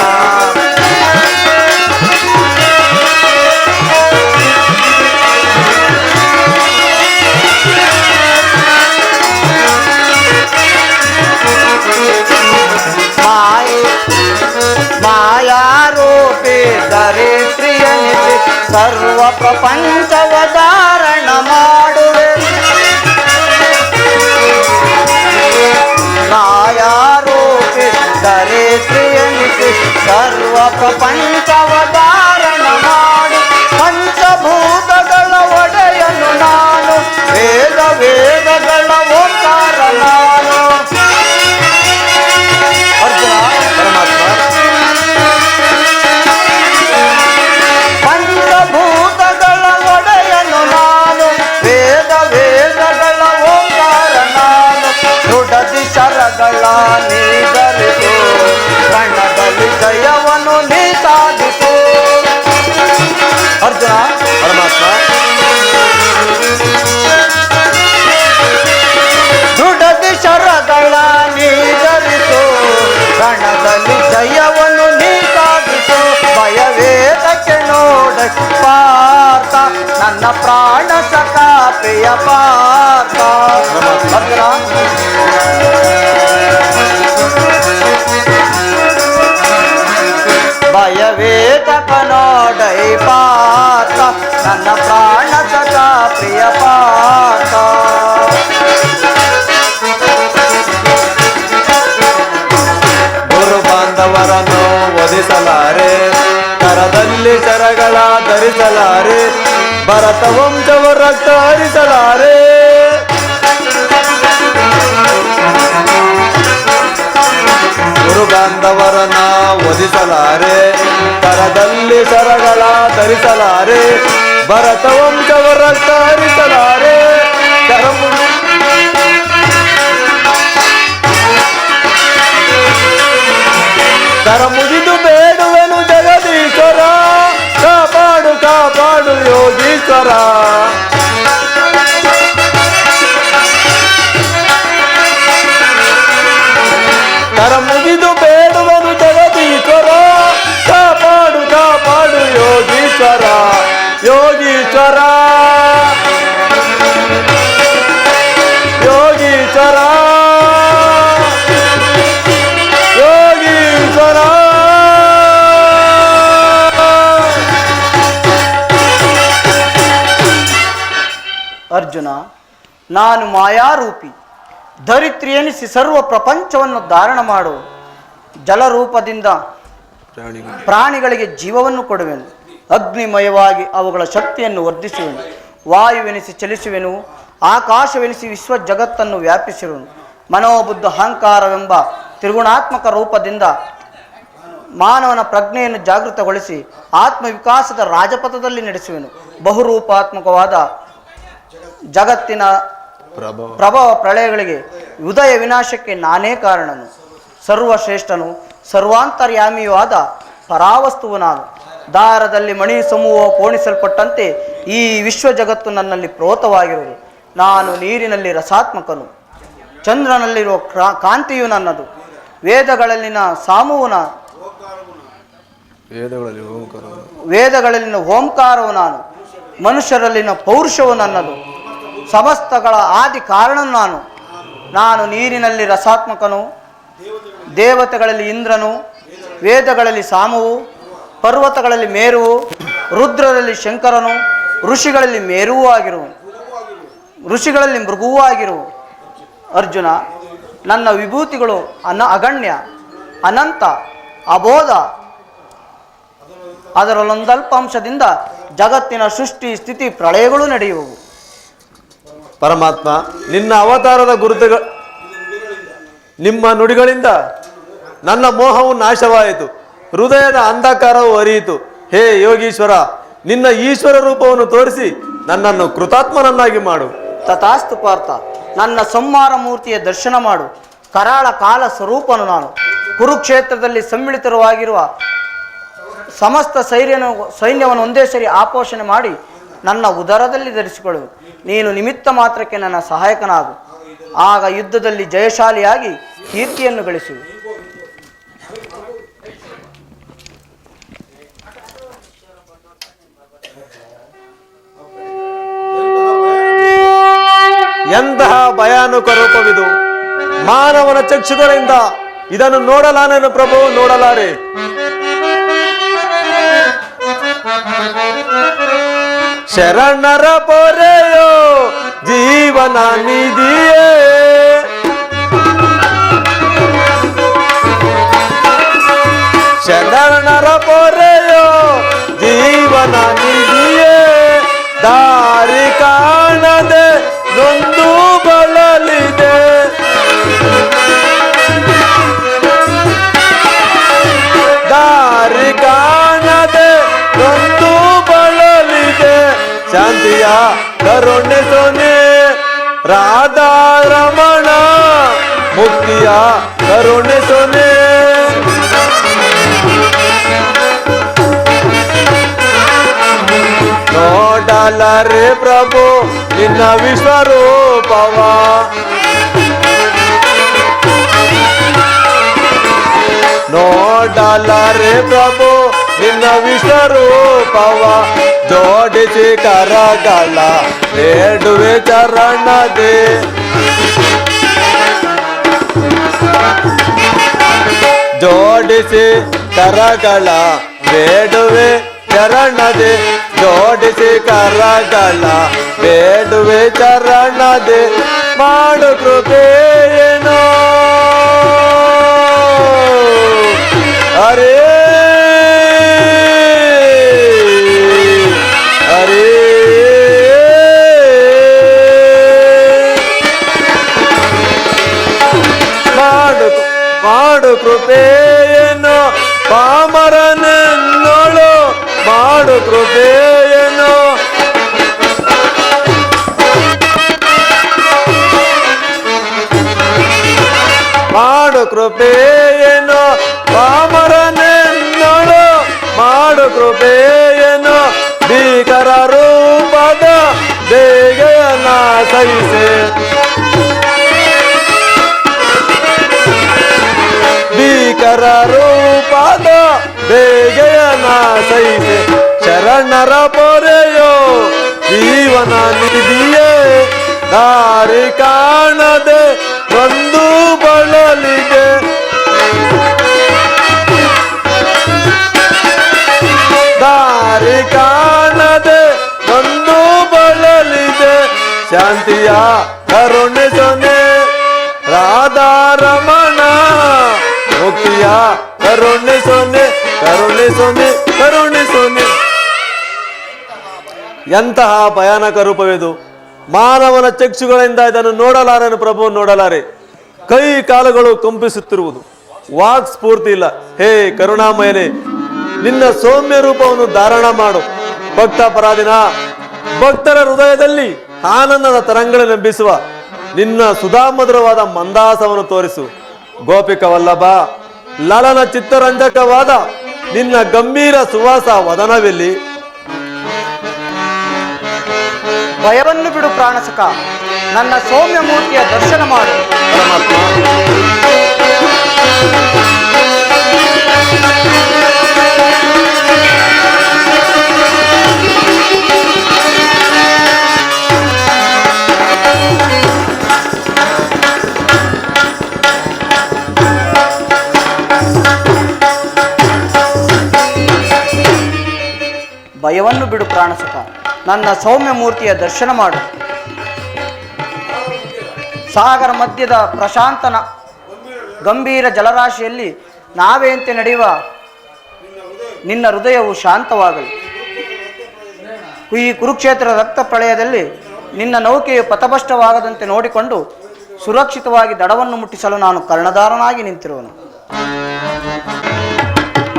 ಮಾಯಾರೂಪಿ ಧರಿತ್ರಿಯನಿಸಿ ಸರ್ವ ಪ್ರಪಂಚವ ಧಾರಣ ಮಾಡುವೆ. ಮಾಯಾರೂಪಿ ಧರಿತ್ರಿಯನಿಸಿ ಸರ್ವ ಪ್ರಪಂಚವ ಧಾರಣ ಮಾಡು. ಪಂಚಭೂತಗಳ ಒಡೆಯನು ನಾನು, ವೇದಗಳ ಓಂಕಾರ ನಾನು. ಅರ್ಜುನ, ಪರಮಾತ್ಮ, ಪಂಚಭೂತಗಳ ಒಡೆಯನು ನಾನು, ವೇದಗಳ ಓಂಕಾರ ನಾನು. ನುಡದಿ ಶರಗಳ ನೀಗರಿಸು, ಕಣ್ಣದಲ್ಲಿ ಜಯವನ್ನು ನೀ ಸಾಧಿಸು. ಅರ್ಜುನ, ಪರಮಾತ್ಮ, ನುಡದಿ ಶರಗಳ ನೀಗರಿಸು, ಕಣದಲ್ಲಿ ಜಯವನ್ನು ನೀ ಸಾಧಿಸು. ಭಯವೇದಕ್ಕೆ ನೋಡ ಪಾರ್ಥ ನನ್ನ ಪ್ರಾಣ ಸಖಾ ಪ್ರಿಯ ಪಾರ್ಥ. ಅರ್ಜುನ, ಭಯವೇದಕ ನೋಡೈ ಪಾರ್ಥ ನನ್ನ ಪ್ರಾಣ ಸಖಾ ಪ್ರಿಯ ಪಾರ್ಥ. ಗುರು ಬಾಂಧವರನ್ನು ಒದಿಸಲಾರೆ, ಕರದಲ್ಲಿ ಶರಗಳ ಧರಿಸಲಾರೆ, ಭರತ ವಂಶವ ರಕ್ತ ಹರಿಸಲಾರೆ. ಗುರು ಬಾಂಧವರನ್ನ ಒದಿಸಲಾರೆ, ಕರದಲ್ಲಿ ಶರಗಳ ಧರಿಸಲಾರೆ, ಭರತ ವಂಶವ ರಕ್ತ ಹರಿಸಲಾರೆ. ಕರ ಮುಗಿದು ಬೇಡುವೆನು ಜಗದೀಶ್ವರ, ಕಾಪಾಡು ಕಾಪಾಡು ಯೋಗೀಶ್ವರ. ಕರ ಮುಗಿದು ಬೇಡುವೆನು ಜಗದೀಶ್ವರ, ಕಾಪಾಡು ಕಾಪಾಡು ಯೋಗೀಶ್ವರ. ಯೋಗೀಶ್ವರ, ಯೋಗೀಶ್ವರ, ಯೋಗೀಶ್ವರ. ಅರ್ಜುನ, ನಾನು ಮಾಯಾರೂಪಿ ಧರಿತ್ರಿ ಎನಿಸಿ ಸರ್ವ ಪ್ರಪಂಚವನ್ನು ಧಾರಣ ಮಾಡು. ಜಲರೂಪದಿಂದ ಪ್ರಾಣಿಗಳಿಗೆ ಜೀವವನ್ನು ಕೊಡುವೆನು. ಅಗ್ನಿಮಯವಾಗಿ ಅವುಗಳ ಶಕ್ತಿಯನ್ನು ವರ್ಧಿಸುವೆನು. ವಾಯುವೆನಿಸಿ ಚಲಿಸುವೆನು, ಆಕಾಶವೆನಿಸಿ ವಿಶ್ವ ಜಗತ್ತನ್ನು ವ್ಯಾಪಿಸಿರುವನು. ಮನೋಬುದ್ಧ ಅಹಂಕಾರವೆಂಬ ತ್ರಿಗುಣಾತ್ಮಕ ರೂಪದಿಂದ ಮಾನವನ ಪ್ರಜ್ಞೆಯನ್ನು ಜಾಗೃತಗೊಳಿಸಿ ಆತ್ಮವಿಕಾಸದ ರಾಜಪಥದಲ್ಲಿ ನಡೆಸುವೆನು. ಬಹುರೂಪಾತ್ಮಕವಾದ ಜಗತ್ತಿನ ಪ್ರಭವ ಪ್ರಳಯಗಳಿಗೆ ಉದಯ ವಿನಾಶಕ್ಕೆ ನಾನೇ ಕಾರಣನು. ಸರ್ವಶ್ರೇಷ್ಠನು ಸರ್ವಾಂತರ್ಯಾಮಿಯೂ ಆದ ಪರಾವಸ್ತುವು ನಾನು. ದಾರದಲ್ಲಿ ಮಣಿ ಸಮೂಹ ಪೋಣಿಸಲ್ಪಟ್ಟಂತೆ ಈ ವಿಶ್ವ ಜಗತ್ತು ನನ್ನಲ್ಲಿ ಪ್ರೋತವಾಗಿರುವುದು. ನಾನು ನೀರಿನಲ್ಲಿ ರಸಾತ್ಮಕನು, ಚಂದ್ರನಲ್ಲಿರುವ ಕಾಂತಿಯು ನನ್ನದು. ವೇದಗಳಲ್ಲಿನ ಸಾಮುವು ನಾನು, ವೇದಗಳಲ್ಲಿನ ಓಂಕಾರವು ನಾನು. ಮನುಷ್ಯರಲ್ಲಿನ ಪೌರುಷವು ನನ್ನದು, ಸಮಸ್ತಗಳ ಆದಿ ಕಾರಣನು ನಾನು. ನಾನು ನೀರಿನಲ್ಲಿ ರಸಾತ್ಮಕನು, ದೇವತೆಗಳಲ್ಲಿ ಇಂದ್ರನು, ವೇದಗಳಲ್ಲಿ ಸಾಮುವು, ಪರ್ವತಗಳಲ್ಲಿ ಮೇರುವು, ರುದ್ರರಲ್ಲಿ ಶಂಕರನು, ಋಷಿಗಳಲ್ಲಿ ಮೇರುವೂ ಆಗಿರುವನು, ಋಷಿಗಳಲ್ಲಿ ಮೃಗುವೂ ಆಗಿರುವು. ಅರ್ಜುನ, ನನ್ನ ವಿಭೂತಿಗಳು ಅಗಣ್ಯ, ಅನಂತ, ಅಬೋಧ. ಅದರಲ್ಲೊಂದಲ್ಪ ಅಂಶದಿಂದ ಜಗತ್ತಿನ ಸೃಷ್ಟಿ ಸ್ಥಿತಿ ಪ್ರಳಯಗಳು ನಡೆಯುವವು. ಪರಮಾತ್ಮ, ನಿನ್ನ ಅವತಾರದ ಗುರುತುಗಳು, ನಿಮ್ಮ ನುಡಿಗಳಿಂದ ನನ್ನ ಮೋಹವು ನಾಶವಾಯಿತು, ಹೃದಯದ ಅಂಧಕಾರವು ಅರಿಯಿತು. ಹೇ ಯೋಗೀಶ್ವರ, ನಿನ್ನ ಈಶ್ವರ ರೂಪವನ್ನು ತೋರಿಸಿ ನನ್ನನ್ನು ಕೃತಾತ್ಮನನ್ನಾಗಿ ಮಾಡು. ತಥಾಸ್ತು ಪಾರ್ಥ, ನನ್ನ ಸಂಹಾರ ಮೂರ್ತಿಯ ದರ್ಶನ ಮಾಡು. ಕರಾಳ ಕಾಲ ಸ್ವರೂಪನು ನಾನು. ಕುರುಕ್ಷೇತ್ರದಲ್ಲಿ ಸಮ್ಮಿಳಿತವಾಗಿರುವ ಸಮಸ್ತ ಸೈನ್ಯವನ್ನು ಒಂದೇ ಸರಿ ಆಪೋಷಣೆ ಮಾಡಿ ನನ್ನ ಉದರದಲ್ಲಿ ಧರಿಸಿಕೊಳ್ಳುವೆ. ನೀನು ನಿಮಿತ್ತ ಮಾತ್ರಕ್ಕೆ ನನ್ನ ಸಹಾಯಕನಾಗು. ಆಗ ಯುದ್ಧದಲ್ಲಿ ಜಯಶಾಲಿಯಾಗಿ ಕೀರ್ತಿಯನ್ನು ಗಳಿಸುವೆ. ಎಂತಹ ಭಯಾನಕ ರೂಪವಿದು! ಮಾನವನ ಚಕ್ಷುಗಳಿಂದ ಇದನ್ನು ನೋಡಲಾನೇನು ಪ್ರಭು, ನೋಡಲಾರೆ. ಶರಣರ ಪೊರೆಯೋ ಜೀವನ ನಿಧಿಯೇ, ಶರಣರ ಪೊರೆಯೋ ಜೀವನ ನಿಧಿಯೇ, ದಾರಿ ಕಾಣದೆ ನೊಂದು ಬಳಲಿದೆ. ದಾರಿ ಕಾಣದೆ ನೊಂದು ಬಳಲಿದೆ. ಶಾಂತಿಯ ಕರುಣೆ ಸೊನೆ ರಾಧಾರಮಣ, ಮುಕ್ತಿಯ ಕರುಣೆ ಸೊನೆ. ನೋಡಲರೆ ಪ್ರಭು ನಿನ್ನ ವಿಶ್ವರೂಪವ, ನೋಡಲರೆ ಪ್ರಭು ನಿನ್ನ ವಿಶ್ವರೂಪವ. ಜೋಡಿಸಿ ಕರಗಳ ಬೇಡುವೆ ಚರಣದೆ, ಜೋಡಿಸಿ ಕರಗಳ ಬೇಡುವೆ ಚರಣದೆ, ಜೋಡಿಸಿ ಕರಗಳ ಬೇಡುವೆ ಚರಣದೆ. ಮಾಡು ಕೃಪೆಯೇನೋ ಹರೇ ಹರೇ, ಮಾಡು ಕೃಪೆಯೇನೋ ಪಾಮರನೆನ್ನೋಳು, ಮಾಡು ಕೃಪೆಯೇನೋ. ಮಾಡು ಕೃಪೆಯೇನೋ ಪಾಮರನೆನ್ನೋಳು, ಮಾಡು ಕೃಪೆಯೇನೋ. ಭೀಕರ ರೂಪದ ಬೇಗೆಯನ್ನ ಸಹಿಸೆ, ಭೀಕರ ರೂಪದ ಬೇಗೆಯನ್ನ ಸಹಿಸೆ. ಶರಣರ ಪೊರೆಯೋ ಜೀವನ ನಿಧಿಯೇ, ದಾರಿ ಕಾಣದೆ ಒಂದು ಬಳಲಿಗೆ. ದಾರಿ ಕಾಣದೆ ಒಂದು ಬಳಲಿದೆ. ಶಾಂತಿಯ ಕರುಣೆ ಸೊನೆ ರಾಧಾರಮಣ, ಮುಕ್ತಿಯ ಕರುಣೆ ಸೊನೆ, ಕರುಣೆ ಸೊನೆ, ಕರುಣೆ ಸೊನೆ. ಎಂತಹ ಭಯಾನಕ ರೂಪವಿದು! ಮಾನವನ ಚಕ್ಷುಗಳಿಂದ ಇದನ್ನು ನೋಡಲಾರನು ಪ್ರಭು, ನೋಡಲಾರೆ. ಕೈ ಕಾಲುಗಳು ಕಂಪಿಸುತ್ತಿರುವುದು, ವಾಕ್ ಸ್ಫೂರ್ತಿ ಇಲ್ಲ. ಹೇ ಕರುಣಾಮಯನೇ, ನಿನ್ನ ಸೌಮ್ಯ ರೂಪವನ್ನು ಧಾರಣ ಮಾಡು. ಭಕ್ತ ಪರಾಧಿನ, ಭಕ್ತರ ಹೃದಯದಲ್ಲಿ ಆನಂದದ ತರಂಗಳೆಂಬಿಸುವ ನಿನ್ನ ಸುಧಾಮಧುರವಾದ ಮಂದಾಸವನ್ನು ತೋರಿಸು. ಗೋಪಿಕ ವಲ್ಲಭ, ಲಲನ ಚಿತ್ತರಂಜಕವಾದ ನಿನ್ನ ಗಂಭೀರ ಸುವಾಸ ವದನವೆಲ್ಲಿ? ಭಯವನ್ನು ಬಿಡು ಪ್ರಾಣಸಕ, ನನ್ನ ಸೌಮ್ಯ ಮೂರ್ತಿಯ ದರ್ಶನ ಮಾಡು. ಪರಮಾತ್ಮ, ಭಯವನ್ನು ಬಿಡು ಪ್ರಾಣಸಕ, ನನ್ನ ಸೌಮ್ಯ ಮೂರ್ತಿಯ ದರ್ಶನ ಮಾಡು. ಸಾಗರ ಮಧ್ಯದ ಪ್ರಶಾಂತನ ಗಂಭೀರ ಜಲರಾಶಿಯಲ್ಲಿ ನಾವೆಯಂತೆ ನಡೆಯುವ ನಿನ್ನ ಹೃದಯವು ಶಾಂತವಾಗಲಿ. ಈ ಕುರುಕ್ಷೇತ್ರ ರಕ್ತ ಪ್ರಳಯದಲ್ಲಿ ನಿನ್ನ ನೌಕೆಯು ಪಥಭ್ರಷ್ಟವಾಗದಂತೆ ನೋಡಿಕೊಂಡು ಸುರಕ್ಷಿತವಾಗಿ ದಡವನ್ನು ಮುಟ್ಟಿಸಲು ನಾನು ಕರ್ಣಧಾರನಾಗಿ ನಿಂತಿರುವನು.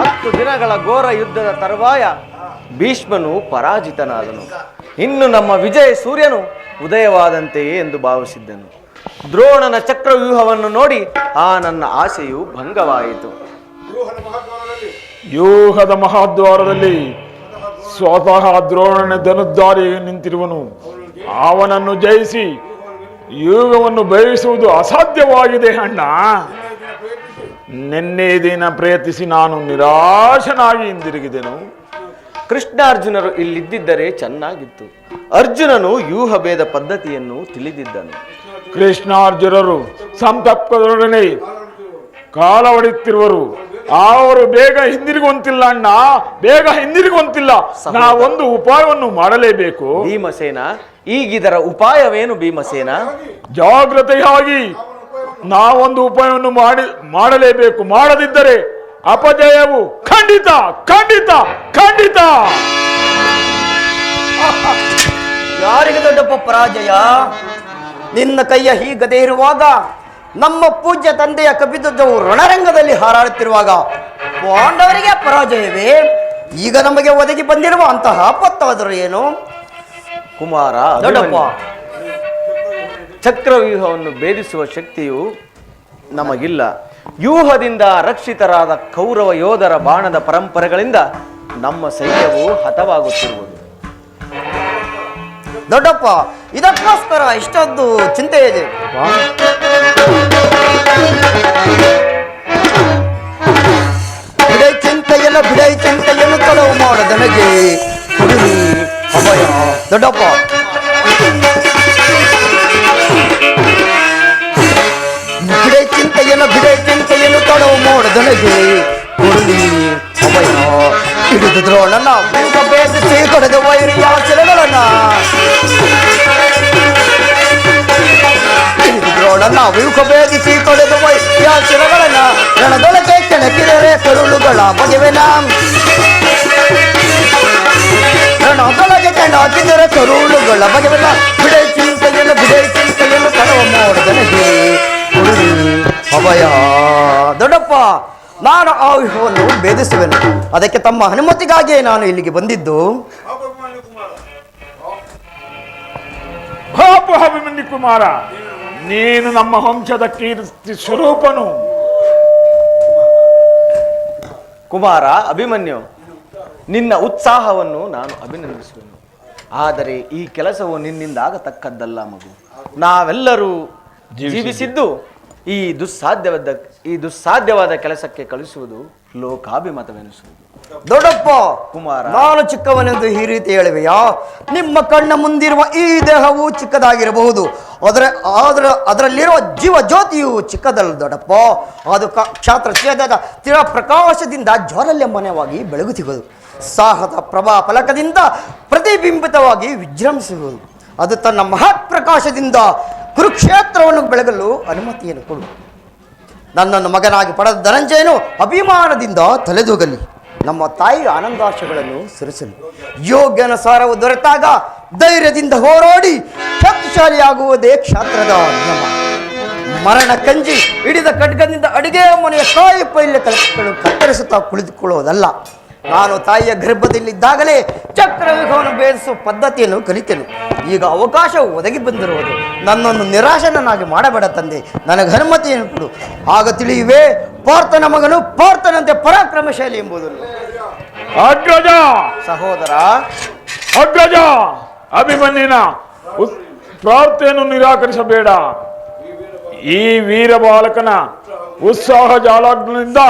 10 ದಿನಗಳ ಘೋರ ಯುದ್ಧದ ತರುವಾಯ ಭೀಷ್ಮನು ಪರಾಜಿತನಾದನು. ಇನ್ನು ನಮ್ಮ ವಿಜಯ ಸೂರ್ಯನು ಉದಯವಾದಂತೆಯೇ ಎಂದು ಭಾವಿಸಿದ್ದನು. ದ್ರೋಣನ ಚಕ್ರವ್ಯೂಹವನ್ನು ನೋಡಿ ಆ ನನ್ನ ಆಸೆಯು ಭಂಗವಾಯಿತು. ವ್ಯೂಹದ ಮಹಾದ್ವಾರದಲ್ಲಿ ಸ್ವತಃ ದ್ರೋಣನ ಧನುರ್ಧಾರಿ ನಿಂತಿರುವನು. ಅವನನ್ನು ಜಯಿಸಿ ಯುಗವನ್ನು ಬಯಸುವುದು ಅಸಾಧ್ಯವಾಗಿದೆ ಅಣ್ಣ. ನಿನ್ನೆ ದಿನ ಪ್ರಯತ್ನಿಸಿ ನಾನು ನಿರಾಶನಾಗಿ ಹಿಂದಿರುಗಿದೆನು. ಕೃಷ್ಣಾರ್ಜುನರು ಇಲ್ಲಿದ್ದಿದ್ದರೆ ಚೆನ್ನಾಗಿತ್ತು. ಅರ್ಜುನನು ವ್ಯೂಹ ಭೇದ ಪದ್ಧತಿಯನ್ನು ತಿಳಿದಿದ್ದನು. ಕೃಷ್ಣಾರ್ಜುನರು ಸಂತಪ್ತದೊಡನೆ ಕಾಲ ಹೊಡೆಯುತ್ತಿರುವರು. ಅವರು ಬೇಗ ಹಿಂದಿರುಗುವಂತಿಲ್ಲ ಅಣ್ಣ, ಬೇಗ ಹಿಂದಿರುಗುವಂತಿಲ್ಲ. ನಾವೊಂದು ಉಪಾಯವನ್ನು ಮಾಡಲೇಬೇಕು. ಭೀಮಸೇನ, ಈಗಿದರ ಉಪಾಯವೇನು ಭೀಮಸೇನ? ಜಾಗ್ರತೆಯಾಗಿ ನಾವೊಂದು ಉಪಾಯವನ್ನು ಮಾಡಲೇಬೇಕು. ಮಾಡದಿದ್ದರೆ ಅಪಜಯವು ಖಂಡಿತ ಖಂಡಿತ ಖಂಡಿತ. ಯಾರಿಗೆ ದೊಡ್ಡಪ್ಪ ಪರಾಜಯ? ನಿನ್ನ ಕೈಯ ಹೀಗದೆ ಇರುವಾಗ, ನಮ್ಮ ಪೂಜ್ಯ ತಂದೆಯ ಕಪಿಧ್ವಜವು ರಣರಂಗದಲ್ಲಿ ಹಾರಾಡುತ್ತಿರುವಾಗ ಪಾಂಡವರಿಗೆ ಪರಾಜಯವೇ? ಈಗ ನಮಗೆ ಒದಗಿ ಬಂದಿರುವ ಅಂತಹ ಆಪತ್ತಾದರೂ ಏನು? ಕುಮಾರ ದೊಡ್ಡಪ್ಪ, ಚಕ್ರವ್ಯೂಹವನ್ನು ಭೇದಿಸುವ ಶಕ್ತಿಯು ನಮಗಿಲ್ಲ. ವ್ಯೂಹದಿಂದ ರಕ್ಷಿತರಾದ ಕೌರವ ಯೋಧರ ಬಾಣದ ಪರಂಪರೆಗಳಿಂದ ನಮ್ಮ ಸೈನ್ಯವು ಹತವಾಗುತ್ತಿರುವುದು. ದೊಡ್ಡಪ್ಪ, ಇದಕ್ಕೋಸ್ಕರ ಇಷ್ಟೊಂದು ಚಿಂತೆ ಇದೆ. ಬಿಡೈ ಚಿಂತೆಯನ್ನು ತಡವು ಮಾಡ ನನಗೆ ಕೊಡಿರಿ ಅಭಯ. ದೊಡ್ಡಪ್ಪ, ಬಿಡೈ ಚಿಂತೆಯನ್ನು ತಡವು ಮಾಡ ನನಗೆ ಕೊಡಿರಿ ಅಭಯ. ಹಿಡಿದು ದ್ರೋಣನ ಬೇಗ ಭೇದಿಸಿ ಕೊಡದ ವೈರಿಯ ಶಿಲೆಗಳನ್ನ, ದ್ರೋಣನ ವ್ಯೂಹ ಭೇದಿಸಿ ಕೊಡೆದು ವೈರಿಯ ಶಿಲೆಗಳನ್ನ, ರಣದೊಳಗೆ ಕೆಣಕಿದರೆ ಕರುಳುಗಳ ಬಗೆವೆನ, ರಣದೊಳಗೆ ಕೆಣಕಿದರೆ ಕರುಳುಗಳ ಬಗೆವೆನ. ಬಿಡೈ ಚಿಂತೆಯನ್ನು ತಡವ ಮಾಡದನಿಗೆ ಕೊಡಿರಿ ಅಭಯ. ದೊಡ್ಡಪ್ಪ, ನಾನು ಆ ವ್ಯೂಹವನ್ನು ಭೇದಿಸುವೆನು. ಅದಕ್ಕೆ ತಮ್ಮ ಅನುಮತಿಗಾಗಿಯೇ ನಾನು ಇಲ್ಲಿಗೆ ಬಂದಿದ್ದು. ಅಭಿಮನ್ಯು ಕುಮಾರ, ನೀನು ನಮ್ಮ ವಂಶದ ಕೀರ್ತಿ ಸ್ವರೂಪನು. ಕುಮಾರ ಅಭಿಮನ್ಯು, ನಿನ್ನ ಉತ್ಸಾಹವನ್ನು ನಾನು ಅಭಿನಂದಿಸುವೆನು. ಆದರೆ ಈ ಕೆಲಸವು ನಿನ್ನಿಂದ ಆಗತಕ್ಕದ್ದಲ್ಲ ಮಗು. ನಾವೆಲ್ಲರೂ ಜೀವಿಸಿದ್ದು ಈ ದುಸ್ಸಾಧ್ಯವಾದ ಕೆಲಸಕ್ಕೆ ಕಳಿಸುವುದು ಲೋಕಾಭಿಮತವೆನಿಸುವುದು. ದೊಡ್ಡಪ್ಪ ಕುಮಾರ, ನಾನು ಚಿಕ್ಕವನೆಂದು ಈ ರೀತಿ ಹೇಳುವೆಯಾ? ನಿಮ್ಮ ಕಣ್ಣ ಮುಂದಿರುವ ಈ ದೇಹವು ಚಿಕ್ಕದಾಗಿರಬಹುದು, ಅದರಲ್ಲಿರುವ ಜೀವ ಜ್ಯೋತಿಯು ಚಿಕ್ಕದಲ್ಲ ದೊಡ್ಡಪ್ಪ. ಅದು ಕ್ಷಾತ್ರ ತಿರ ಪ್ರಕಾಶದಿಂದ ಜ್ವಾಲಲ್ಯಮನವಾಗಿ ಬೆಳಗುತ್ತಿರುವುದು. ಸಾಹದ ಪ್ರಭಾ ಫಲಕದಿಂದ ಪ್ರತಿಬಿಂಬಿತವಾಗಿ ವಿಜೃಂಭಿಸುವುದು. ಅದು ತನ್ನ ಮಹತ್ ಪ್ರಕಾಶದಿಂದ ಕುರುಕ್ಷೇತ್ರವನ್ನು ಬೆಳಗಲು ಅನುಮತಿಯನ್ನು ಕೊಡು. ನನ್ನನ್ನು ಮಗನಾಗಿ ಪಡೆದ ಧನಂಜಯನು ಅಭಿಮಾನದಿಂದ ತಲೆದೂಗಲಿ. ನಮ್ಮ ತಾಯಿಯ ಆನಂದಾಶಗಳನ್ನು ಸರಿಸಲು ಯೋಗ್ಯಾನುಸಾರವು ದೊರೆತಾಗ ಧೈರ್ಯದಿಂದ ಹೋರಾಡಿ ಶಕ್ತಿಶಾಲಿಯಾಗುವುದೇ ಕ್ಷಾತ್ರದ ನಿಯಮ. ಮರಣ ಕಂಜಿ ಹಿಡಿದ ಖಡ್ಗದಿಂದ ಅಡಿಗೆ ಮನೆಯ ಕಾಯಿ ಪೈಲ್ಯ ಕತ್ತರಿಸುತ್ತಾ ಕುಳಿತುಕೊಳ್ಳುವುದಲ್ಲ. ನಾನು ತಾಯಿಯ ಗರ್ಭದಲ್ಲಿದ್ದಾಗಲೇ ಚಕ್ರವ್ಯೂಹವನ್ನು ಭೇದಿಸುವ ಪದ್ಧತಿಯನ್ನು ಕಲಿತೆನು. ಈಗ ಅವಕಾಶವು ಒದಗಿ ಬಂದಿರುವುದು. ನನ್ನನ್ನು ನಿರಾಶನನ್ನಾಗಿ ಮಾಡಬೇಡ ತಂದೆ, ನನಗೆ ಅನುಮತಿಯನ್ನು ಕೊಡು. ಆಗ ತಿಳಿಯುವೆ ಪಾರ್ಥನ ಮಗನು ಪಾರ್ಥನಂತೆ ಪರಾಕ್ರಮಶಾಲಿ ಎಂಬುದನ್ನು. ಅಗ್ರಜ ಸಹೋದರ, ಅಗ್ರಜ, ಅಭಿಮನ್ಯುನ ಪ್ರಾರ್ಥನೆಯನ್ನು ನಿರಾಕರಿಸಬೇಡ. ಈ ವೀರ ಬಾಲಕನ ಉತ್ಸಾಹ ಜಾಲದಿಂದ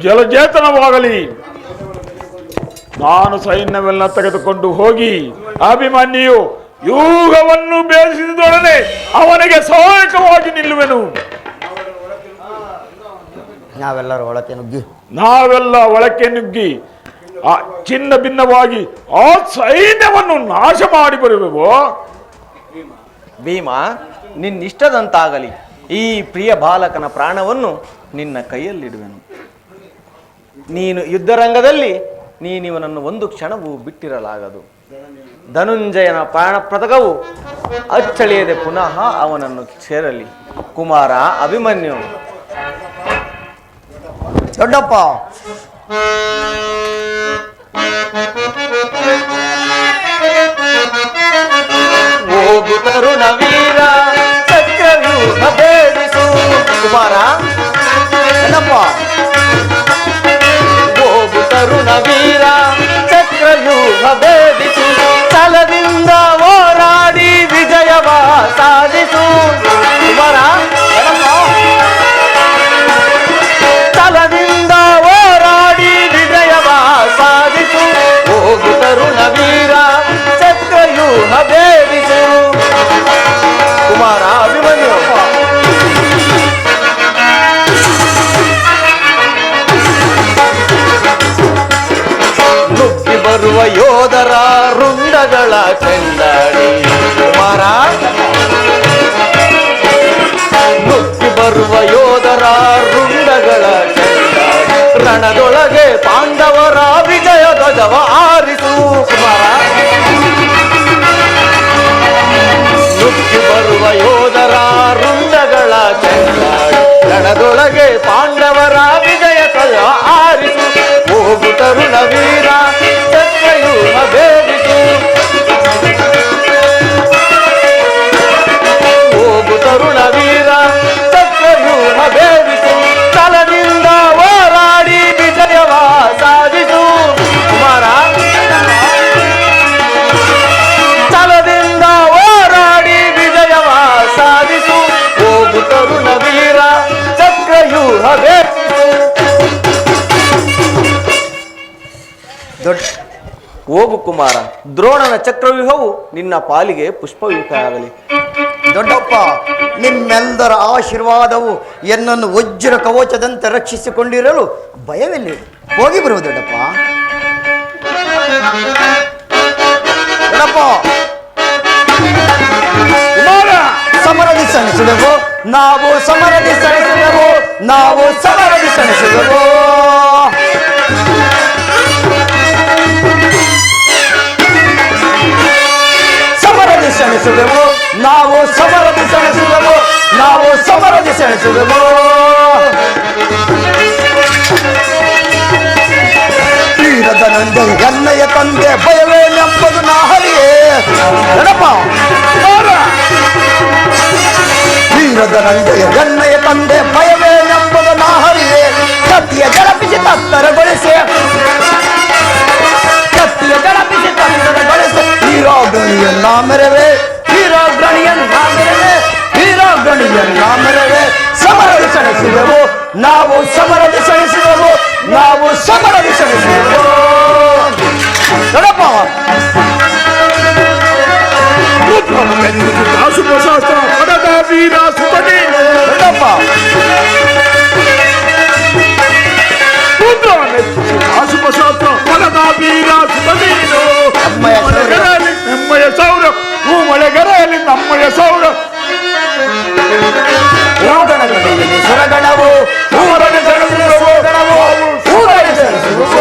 ಜಲಜೇತನವಾಗಲಿ. ನಾನು ಸೈನ್ಯವೆಲ್ಲ ತೆಗೆದುಕೊಂಡು ಹೋಗಿ ಅಭಿಮನ್ಯು ಯೂಹವನ್ನು ಭೇದಿಸಿದೊಡನೆ ಅವನಿಗೆ ಸಹಾಯಕವಾಗಿ ನಿಲ್ಲುವೆನು. ನಾವೆಲ್ಲ ಒಳಕ್ಕೆ ನುಗ್ಗಿ ಚಿನ್ನ ಭಿನ್ನವಾಗಿ ಆ ಸೈನ್ಯವನ್ನು ನಾಶ ಮಾಡಿ ಬರುವೆವೋ. ಭೀಮ, ನಿನ್ನಿಷ್ಟದಂತಾಗಲಿ. ಈ ಪ್ರಿಯ ಬಾಲಕನ ಪ್ರಾಣವನ್ನು ನಿನ್ನ ಕೈಯಲ್ಲಿಡುವೆನು. ನೀನು ಯುದ್ಧರಂಗದಲ್ಲಿ ನೀನಿವನನ್ನು ಒಂದು ಕ್ಷಣವೂ ಬಿಟ್ಟಿರಲಾಗದು. ಧನುಂಜಯನ ಪ್ರಾಣ ಪದಕವು ಅಚ್ಚಳಿಯದೆ ಪುನಃ ಅವನನ್ನು ಸೇರಲಿ. ಕುಮಾರ ಅಭಿಮನ್ಯು. ದೊಡ್ಡಪ್ಪ, ಹೋಗು ತರುಣ ವೀರ, ಚಕ್ರವ್ಯೂಹ ಭೇದಿಸು. ಕುಮಾರ, ದೊಡ್ಡಪ್ಪ, ಹೋಗು ತರುಣ ವೀರ, ಚಕ್ರವ್ಯೂಹ ಭೇದಿಸು. ಛಲದಿಂದ ಹೋರಾಡಿ ವಿಜಯವ ಸಾಧಿಸು. ಕುಮಾರ, ಛಲದಿಂದ ಹೋರಾಡಿ ವಿಜಯವ ಸಾಧಿಸು. ಹೋಗು ತರುಣ ವೀರ, ಚಕ್ರವ್ಯೂಹ ಭೇದಿಸು. ಕುಮಾರ ಅಭಿಮನ್ಯು. ನುಗ್ಗಿ ಬರುವ ಯೋಧರ ರುಂಡಗಳ ಚೆಂಡಾಡಿ. ಕುಮಾರ, ನುಗ್ಗಿ ಬರುವ ಯೋಧರ ರುಂಡಗಳ ಚೆಂಡಾಡಿ. ರಣದೊಳಗೆ ಪಾಂಡವರ ವಿಜಯ ಧ್ವಜವ ಆರಿಸು. ಕುಮಾರ, ನುಗ್ಗಿ ಬರುವ ಯೋಧರ ರುಂಡಗಳ ಚೆಂಡಾಡಿ. ರಣದೊಳಗೆ ಪಾಂಡವರ ವಿಜಯ ಧ್ವಜ ಆರಿಸು. ಹೋಗು ತರುಣ ವೀರ, ಚಕ್ರವ್ಯೂಹ ಭೇದಿಸು. ಹೋಗು ತರುಣ ವೀರ, ಚಕ್ರವ್ಯೂಹ ಭೇದಿಸು. ಛಲದಿಂದ ಹೋರಾಡಿ ವಿಜಯವ ಸಾಧಿಸು. ಕುಮಾರ, ಛಲದಿಂದ ಹೋರಾಡಿ ವಿಜಯವ ಸಾಧಿಸು. ಹೋಗು ತರುಣ ವೀರ, ಚಕ್ರವ್ಯೂಹ ಭೇದಿಸು. ಹೋಗು ಕುಮಾರ, ದ್ರೋಣನ ಚಕ್ರವ್ಯೂಹವು ನಿನ್ನ ಪಾಲಿಗೆ ಪುಷ್ಪವ್ಯೂಹ ಆಗಲಿ. ದೊಡ್ಡಪ್ಪ, ನಿಮ್ಮೆಲ್ಲರ ಆಶೀರ್ವಾದವು ಎನ್ನನ್ನು ವಜ್ರ ಕವಚದಂತೆ ರಕ್ಷಿಸಿಕೊಂಡಿರಲು ಭಯವೆಲ್ಲಿ ಹೋಗಿ ಬರುವ ದೊಡ್ಡಪ್ಪ. ದೊಡ್ಡಪ್ಪ, ಸಮರದಿ ಸಣಿಸಿದೆವು ನಾವು, ಸಮರದಿ ಸಣಿಸಿದೆವು ನಾವು, ಸಮರದಿ ಸಣಿಸಿದೆವು. ಸಮರದಿ ಸಣಿಸಿದೆವು ನಾವು, ಸಮರದಿ ಸಣಿಸಿದೆವು ನಾವು, ಸಮರದಿ ಸಣಿಸಿದೆವು. ವೀರದ ನಂದೆ ಎನ್ನಯ ತಂದೆ ಭಯವೇ ನೆಂಬುದು ನಾ ಹರಿಯೇ. ದೊಡ್ಡಪ್ಪ, ವೀರದ ನಂದೆ ಎನ್ನಯ ತಂದೆ ಭಯವೇ ನೆಂಬುದು ನಾ ಹರಿಯೇ. ಕತ್ತಿಯ ಜಳಪಿಸಿ ತತ್ತರಗೊಳಿಸಿ, ಕತ್ತಿಯ ಜಳಪಿಸಿ ತತ್ತರಗೊಳಿಸಿ. ಹೀರಾಗ್ರಣಿಯನ್ನ ಮೆರವೆ, ಹೀರಾಗ್ರಣಿಯನ್ನ ಮೆರವೆ, ಹೀರಾಗ್ರಣಿಯನ್ನ ಮೆರವೆ. ಸಮರದಿ ಸಣಿಸಿದೆವು ನಾವು, ಸಮರದಿ ಸಣಿಸಿದೆವು ನಾವು, ಸಮರದಿ ಸಣಿಸಿದೆವು. ದೊಡ್ಡಪ್ಪ, ಶುಭಶಾಸ್ತ್ರ ಪಡೆದ ವೀರ ಸುತನೇ. ದೊಡ್ಡಪ್ಪ, ಶುಭಶಾಸ್ತ್ರ ಪಡೆದ ವೀರ ಸುತನೇನು. ನಮ್ಮಯ ಸೌರ ಹೂಮಳೆಗರೆಯಲ್ಲಿ ನಮ್ಮಯ ಸೌರ ಸುರಗಣವು, ಸುರಗಣವು, ಸುರಗಣವು, ಸುರಗಣವು,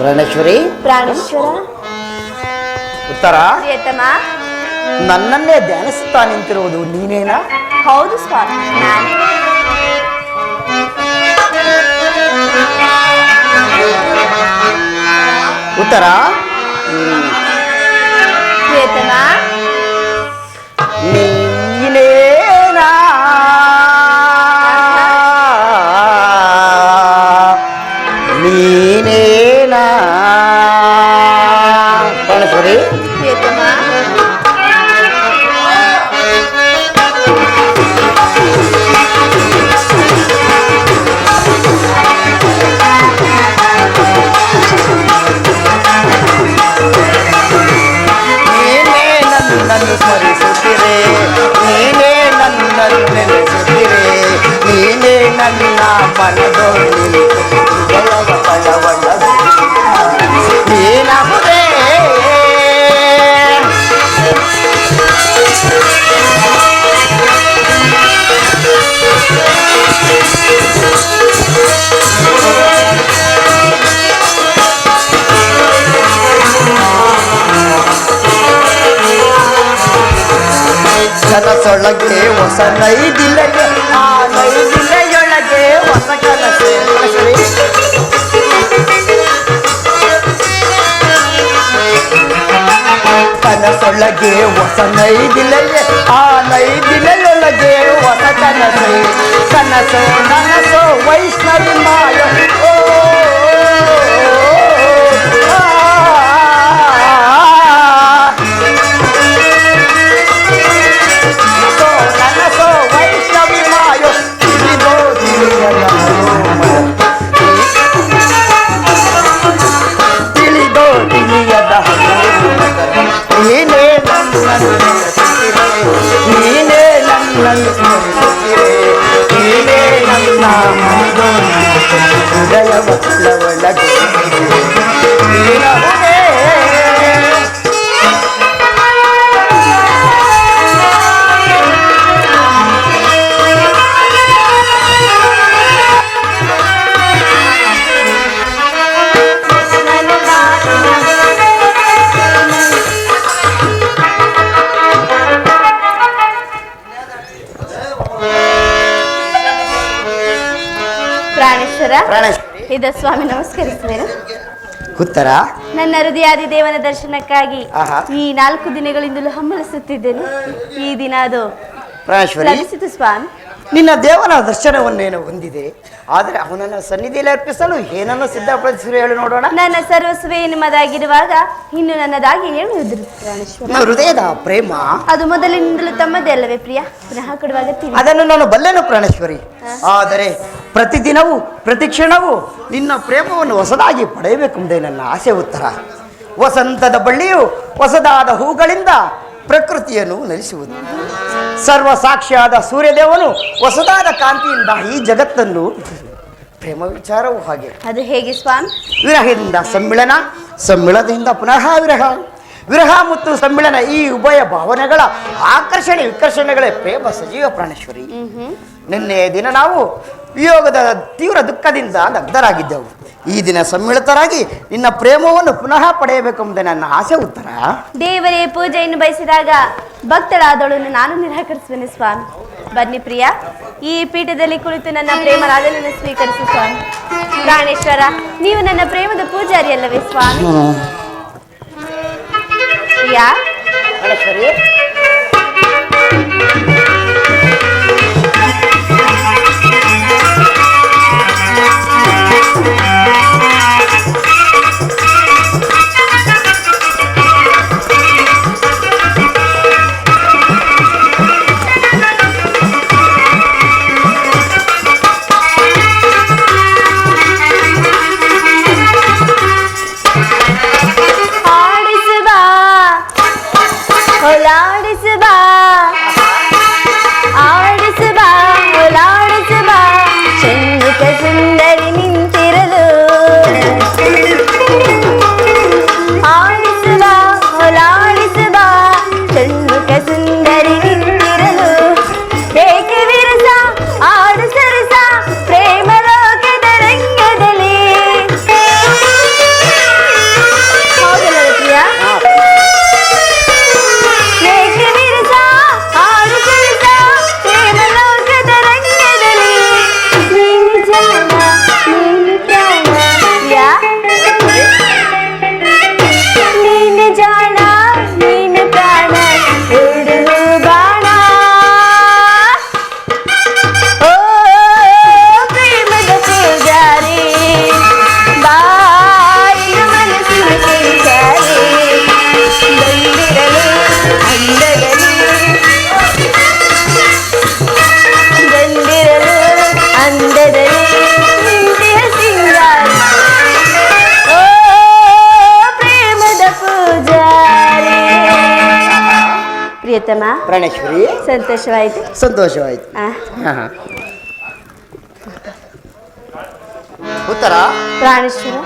ಪ್ರಾಣೇಶ್ವರಿ, ಪ್ರಾಣೇಶ್ವರ, ಉತ್ತರ. ಪ್ರಿಯತಮ, ನನ್ನನ್ನೇ ಧ್ಯಾನಿಸುತ್ತಾ ನಿಂತಿರುವುದು ನೀನೇನಾ? ಹೌದು ಸ್ವಾಮಿ, ನಾನೇ. ಉತ್ತರ. ಪ್ರಿಯತಮ, ನೀನೇನಾ? ನೀನೇನಾ? ಪ್ರಾಣೇಶ್ವರಿ, ಪ್ರಿಯತಮ, ನೀನೇ ನನ್ನನ್ನು ಸ್ಮರಿಸುತ್ತಿರೆ, ನೀನೇ ನನ್ನನ್ನು ನೆನೆಸುತ್ತಿರೆ, ನೀನೇ ನನ್ನ ಮನದೊಂದಿಗೆ ನೀನಾಗುದೇ. ಕನಸೊಳಗೆ ಹೊಸ ನೈದಿಲೆಗೆ, ಆ ನೈದಿಲೆಯೊಳಗೆ ಹೊಸ ಕನಸೆ. ಕನಸೊಳಗೆ ಹೊಸ ನೈದಿಲೆಗೆ, ಆ ನೈದಿಲೆಯೊಳಗೆ ಹೊಸ ಕನಸೆ. ಕನಸೋ ನನಸೋ ವೈಷ್ಣವಿ ಮಾಯ. ಓ ನನಸೋ ವೈಷ್ಣವಿ ಮಾಯೋ ತಿಳಿದೋ ತಿಳಿಯದ ತಿಳಿದೋ ತಿಳಿಯದ ನೀನೇ ನನ್ನನ್ನು ನೆನೆಸುತ್ತಿರೆ, ನೀನೇ ನನ್ನನ್ನು ಸ್ಮರಿಸುತ್ತಿರೆ, ನೀನೇ ನನ್ನ ಹೃದಯವಲ್ಲವಳಗೆ ನೀನಹುದೇ. ಪ್ರಾಣೇಶ್ವರ, ಪ್ರಾಣೇಶ್ವರಿ, ಇದ ಸ್ವಾಮಿ ನಮಸ್ಕರಿಸುವೆನು. ಉತ್ತರ. ನನ್ನ ಹೃದಯಾದಿ ದೇವನ ದರ್ಶನಕ್ಕಾಗಿ ಆಹಾ. ಈ 4 ದಿನಗಳಿಂದಲೂ ಹಂಬಲಿಸುತ್ತಿದ್ದೇನೆ. ಈ ದಿನ ಅದು ಪ್ರಾಣೇಶ್ವರಿ, ಲಭಿಸಿತು ಸ್ವಾಮಿ. ನಿನ್ನ ದೇವನ ದರ್ಶನವನ್ನೇನು ಹೊಂದಿದೆ, ಆದರೆ ಅವನನ್ನು ಸನ್ನಿಧಿಯಲ್ಲಿ ಅರ್ಪಿಸಲು ಏನನ್ನು ಸಿದ್ಧಪಡಿಸಿರು ಹೇಳಿ ನೋಡೋಣ. ನನ್ನ ಸರ್ವಸ್ವೇ ನಿಮ್ಮದಾಗಿರುವಾಗ ಇನ್ನು ನನ್ನದಾಗಿ ಹೇಳುವುದಿಲ್ಲ ಪ್ರಾಣೇಶ್ವರ. ನನ್ನ ಹೃದಯದ ಪ್ರೇಮ ಅದು ಮೊದಲಿನಿಂದಲೂ ತಮ್ಮದೇ ಅಲ್ಲವೇ ಪ್ರಿಯ? ಪುನಃ ಕೊಡುವಾಗ ತಿಳಿ. ಅದನ್ನು ನಾನು ಬಲ್ಲೆನು ಪ್ರಾಣೇಶ್ವರಿ. ಆದರೆ ಪ್ರತಿದಿನವೂ ಪ್ರತಿ ಕ್ಷಣವೂ ನಿನ್ನ ಪ್ರೇಮವನ್ನು ಹೊಸದಾಗಿ ಪಡೆಯಬೇಕೆಂಬುದೇ ನನ್ನ ಆಸೆ. ಉತ್ತರ. ವಸಂತದ ಬಳ್ಳಿಯು ಹೊಸದಾದ ಹೂಗಳಿಂದ ಪ್ರಕೃತಿಯನ್ನು ನಲಿಸುವುದು. ಸರ್ವ ಸಾಕ್ಷಿಯಾದ ಸೂರ್ಯದೇವನು ಹೊಸದಾದ ಕಾಂತಿಯಿಂದ ಈ ಜಗತ್ತನ್ನು. ಪ್ರೇಮ ವಿಚಾರವೂ ಹಾಗೆ. ಅದು ಹೇಗೆ ಸ್ವಾಮಿ? ವಿರಹದಿಂದ ಸಮ್ಮಿಳನ, ಸಮ್ಮಿಳನದಿಂದ ಪುನಃ ವಿರಹ, ವಿರಹ ಮತ್ತು ಸಮ್ಮಿಳನ ಈ ಉಭಯ ಭಾವನೆಗಳ ಆಕರ್ಷಣೆ ವಿಕರ್ಷಣೆಗಳೇ ಪ್ರೇಮ ಸಜೀವ ಪ್ರಾಣೇಶ್ವರಿ. ನಿನ್ನೆ ದಿನ ನಾವು ವಿಯೋಗದ ತೀವ್ರ ದುಃಖದಿಂದ ದಗ್ಧರಾಗಿದ್ದೆವು. ಈ ದಿನ ಸಮ್ಮಿಳಿತರಾಗಿ ನಿನ್ನ ಪ್ರೇಮವನ್ನು ಪುನಃ ಪಡೆಯಬೇಕೆಂಬುದೇ ನನ್ನ ಆಸೆ. ಉತ್ತರ. ದೇವರೇ ಪೂಜೆಯನ್ನು ಬಯಸಿದಾಗ ಭಕ್ತಳಾದವಳನ್ನು ನಾನು ನಿರಾಕರಿಸುವೆನು ಸ್ವಾಮಿ. ಬನ್ನಿ ಪ್ರಿಯ, ಈ ಪೀಠದಲ್ಲಿ ಕುಳಿತು ನನ್ನ ಪ್ರೇಮರಾಧನನ್ನು ಸ್ವೀಕರಿಸಿ ಸ್ವಾಮಿ. ಪ್ರಾಣೇಶ್ವರ, ನೀವು ನನ್ನ ಪ್ರೇಮದ ಪೂಜಾರಿ ಅಲ್ಲವೇ ಸ್ವಾಮಿ? ಪ್ರಿಯ, ಪ್ರಾಣೇಶ್ವರಿ, ಆಡಿಸುವ ಹೊಲಾಡಿಸುವ ಅಂದದಲ್ಲಿ ಇಂದಿಯ ಸಿಂಗಾರಿ ಓ ಪ್ರೇಮದ ಪೂಜಾರಿ. ಪ್ರಿಯತಮ, ಪ್ರಾಣೇಶ್ವರಿ, ಸಂತೋಷವಾಯಿತು. ಸಂತೋಷವಾಯಿತು. ಆ, ಉತ್ತರ, ಪ್ರಾಣೇಶ್ವರ,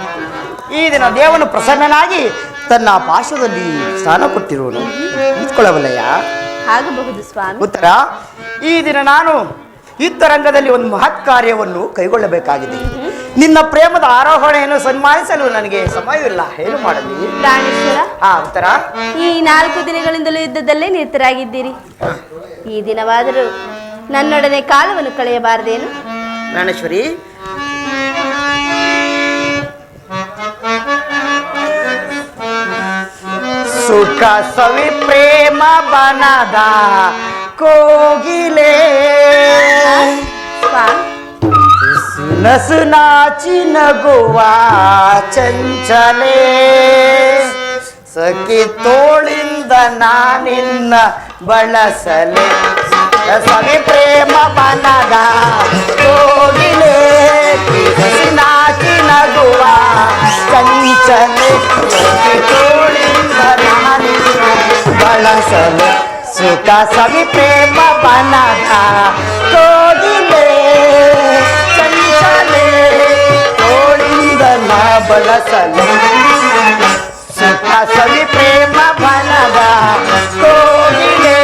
ಈ ದಿನ ದೇವನು ಪ್ರಸನ್ನನಾಗಿ ತನ್ನ ಪಾರ್ಶ್ವದಲ್ಲಿ ಸ್ನಾನ ಕೊಟ್ಟಿರುವನು. ನಿಂತ್ಕೊಳ್ಳಬಲ್ಲಯ್ಯ? ಆಗಬಹುದು ಸ್ವಾಮಿ. ಉತ್ತರ, ಈ ದಿನ ನಾನು ಯುದ್ಧರಂಗದಲ್ಲಿ ಒಂದು ಮಹತ್ ಕಾರ್ಯವನ್ನು ಕೈಗೊಳ್ಳಬೇಕಾಗಿದೆ. ನಿನ್ನ ಪ್ರೇಮದ ಆರೋಹಣೆಯನ್ನು ಸನ್ಮಾನಿಸಲು ನನಗೆ ಸಮಯವಿಲ್ಲ. ಏನು ಮಾಡಲಿ? ಪ್ರಾಣೇಶ್ವರ, ಉತ್ತರ, ಈ 4 ದಿನಗಳಿಂದಲೂ ಯುದ್ಧದಲ್ಲೇ ನಿರತರಾಗಿದ್ದೀರಿ. ಈ ದಿನವಾದರೂ ನನ್ನೊಡನೆ ಕಾಲವನ್ನು ಕಳೆಯಬಾರದೇನು? ಪ್ರಾಣೇಶ್ವರಿ, ಸುಖ ಸವಿ ಪ್ರೇಮ ಬನದ ಕೋಗಿಲೆ ಸ್ವಾಮಿ, ನಸು ನಾಚಿ ನಗುವ ಚಂಚಲೆ ಸಖಿ ತೋಳಿಂದ ನಾನಿನ್ನ ಬಳಸಲೆ. ಸವಿ ಪ್ರೇಮ ಬನದ ಕೋಗಿಲೆ ನಸು ನಾಚಿ ನಗುವ ಚಂಚಲೆ ಸಖಿ ತೋಳಿಂದ ನಾನಿನ್ನ ಬಳಸಲೆ. ಸುಖ ಸವಿ ಪ್ರೇಮ ಬನದ ಕೋಗಿಲೆ ಚಂಚಲೆ ತೋಳಿಂದ ನಾ ಬಳಸಲೆ. ಸುಖ ಸವಿ ಪ್ರೇಮ ಬನದ ಕೋಗಿಲೆ.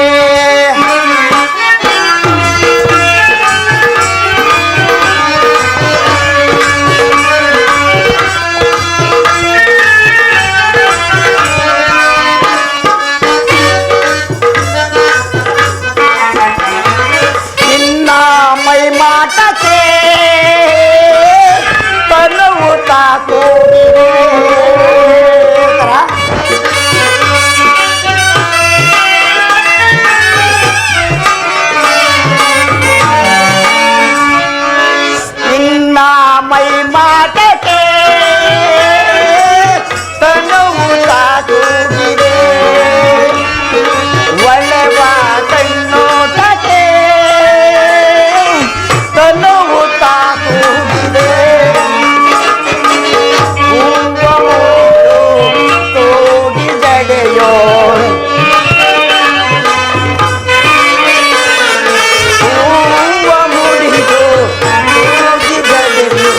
ನಿನ್ನ ಮೈ ಮಾಟಕ್ಕೆ ತನುವು ತಾಕೋಗಿದೆ. ನಿನ್ನ ಮೈ ಮಾಟಕ್ಕೆ ತನುವು ತಾಕೋಗಿದೆ. ಒಳ್ಳೆವ ಕಣ್ಣೋಟಕ್ಕೆ ತನುವು ತಾಕೋಗಿದೆ. ಹೂವ ತೋಗಿದಡೆಯೋ ಹೂವ ಮುಡಿದು ತೋಗಿದಡೆಯೋ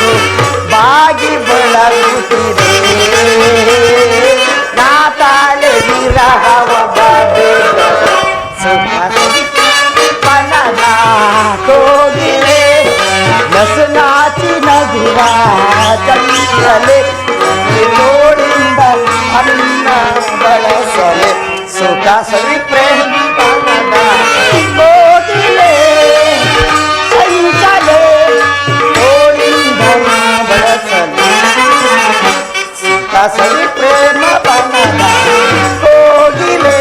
ಬಾಗಿ ಬಳಗುತ್ತಿದೆ. ನಾ ತಾಳೆ ವಿರಹವ ಬಾಬೇಗ ಪನದ ಕೋಗಿಲೆ ನಸು ನಾಚಿ ನಗುವ ಚಂಚಲೆ ತೋಳಿಂದ ಅನ್ನ ಬಳಸಲೆ. ಸುಖ ಸವಿ ಪ್ರೇಮ ಪನದ ಕೋಗಿಲೆ ಚಂಚಲೆ ತೋಳಿಂದ ಬಳಸಲೆ. ಸುಖ ಸವಿ ಪ್ರೇಮ ಪನದ ಕೋಗಿಲೆ.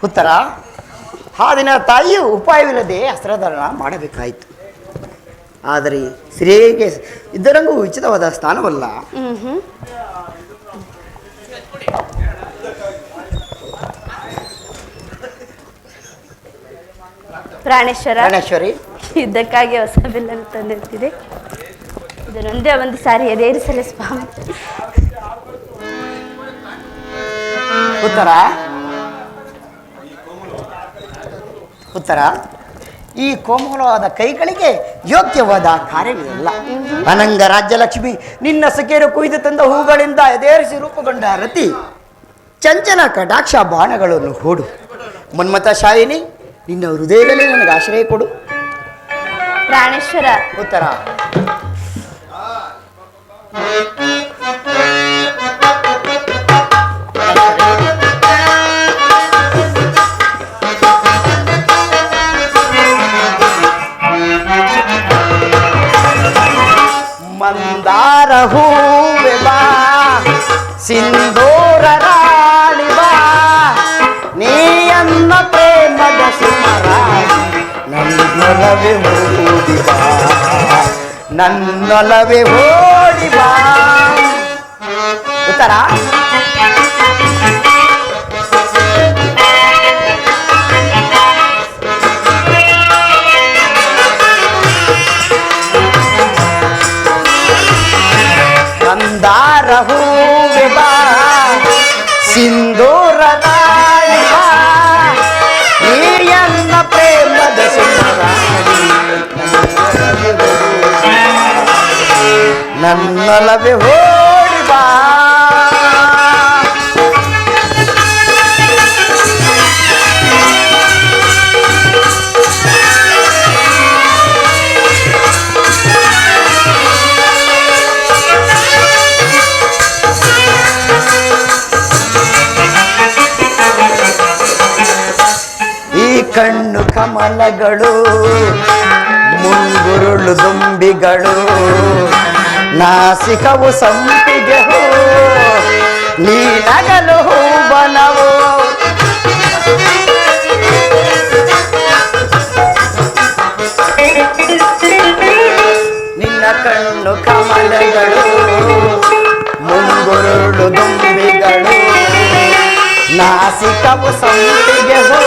ಉತ್ತರ, ಆ ದಿನ ತಾಯಿಯು ಉಪಾಯವಿಲ್ಲದೆ ಅಸ್ತ್ರಧಾರಣ ಮಾಡಬೇಕಾಯಿತು. ಆದರೆ ಸ್ತ್ರೀಗೆ ಇದರಂಗೂ ಉಚಿತವಾದ ಸ್ಥಾನವಲ್ಲ. ಪ್ರಾಣೇಶ್ವರ, ಪ್ರಾಣೇಶ್ವರಿ, ಯುದ್ಧಕ್ಕಾಗಿ ಹೊಸ ಬಿಲ್ಲನ್ನು ತಂದಿರ್ತಿದೆ. ಇದನ್ನೊಂದೇ ಒಂದು ಸಾರಿ ಎದೇರಿಸಲೇ ಸ್ವಾಮಿ. ಉತ್ತರ ಈ ಕೋಮಲವಾದ ಕೈಗಳಿಗೆ ಯೋಗ್ಯವಾದ ಕಾರ್ಯವಿರಲ್ಲ. ಅನಂಗ ರಾಜ್ಯಲಕ್ಷ್ಮಿ ನಿನ್ನ ಸಖಿಯರು ಕೊಯ್ದು ತಂದ ಹೂಗಳಿಂದ ಎದೇರಿಸಿ ರೂಪುಗೊಂಡ ರತಿ ಚಂಚನ ಕಟಾಕ್ಷ ಬಾಣಗಳನ್ನು ಹೂಡು. ಮನ್ಮಥ ಶಾಯಿನಿ ನಿನ್ನ ಹೃದಯದಲ್ಲಿ ನನಗೆ ಆಶ್ರಯ ಕೊಡು. ಪ್ರಾಣೇಶ್ವರ. ಉತ್ತರ ಮಂದಾರ ಹೂವೆ ಬಾ ಸಿಂಧೂರ ರಾಣಿ ಬಾ ನೀಯನ್ನ ಪ್ರೇಮದ ಸುಮರಾಣಿ ನನ್ನೊಲವೇ ಓಡಿ ಬಾ ನನ್ನೊಲವೇ ಓಡಿ ಬಾ. ಉತ್ತರ ಮಂದಾರ ಹೂವೆ ಬಾ ಸಿಂಧೂರ ರಾಣಿ ಬಾ ನೀಯನ್ನ ಪ್ರೇಮದ ಸುಮರಾಣಿ ನನ್ನೊಲವೇ ಓಡಿ ಬಾ. ಕಣ್ಣು ಕಮಲಗಳು ಮುಂಗುರುಳು ದುಂಬಿಗಳು ನಾಸಿಕವು ಸಂಪಿಗೆ ಹೂ ನೀನಗಲು ಹೂಬನವು ನಿನ್ನ ಕಣ್ಣು ಕಮಲಗಳು ಮುಂಗುರುಳು ದುಂಬಿಗಳು ನಾಸಿಕವು ಸಂಪಿಗೆ ಹೂ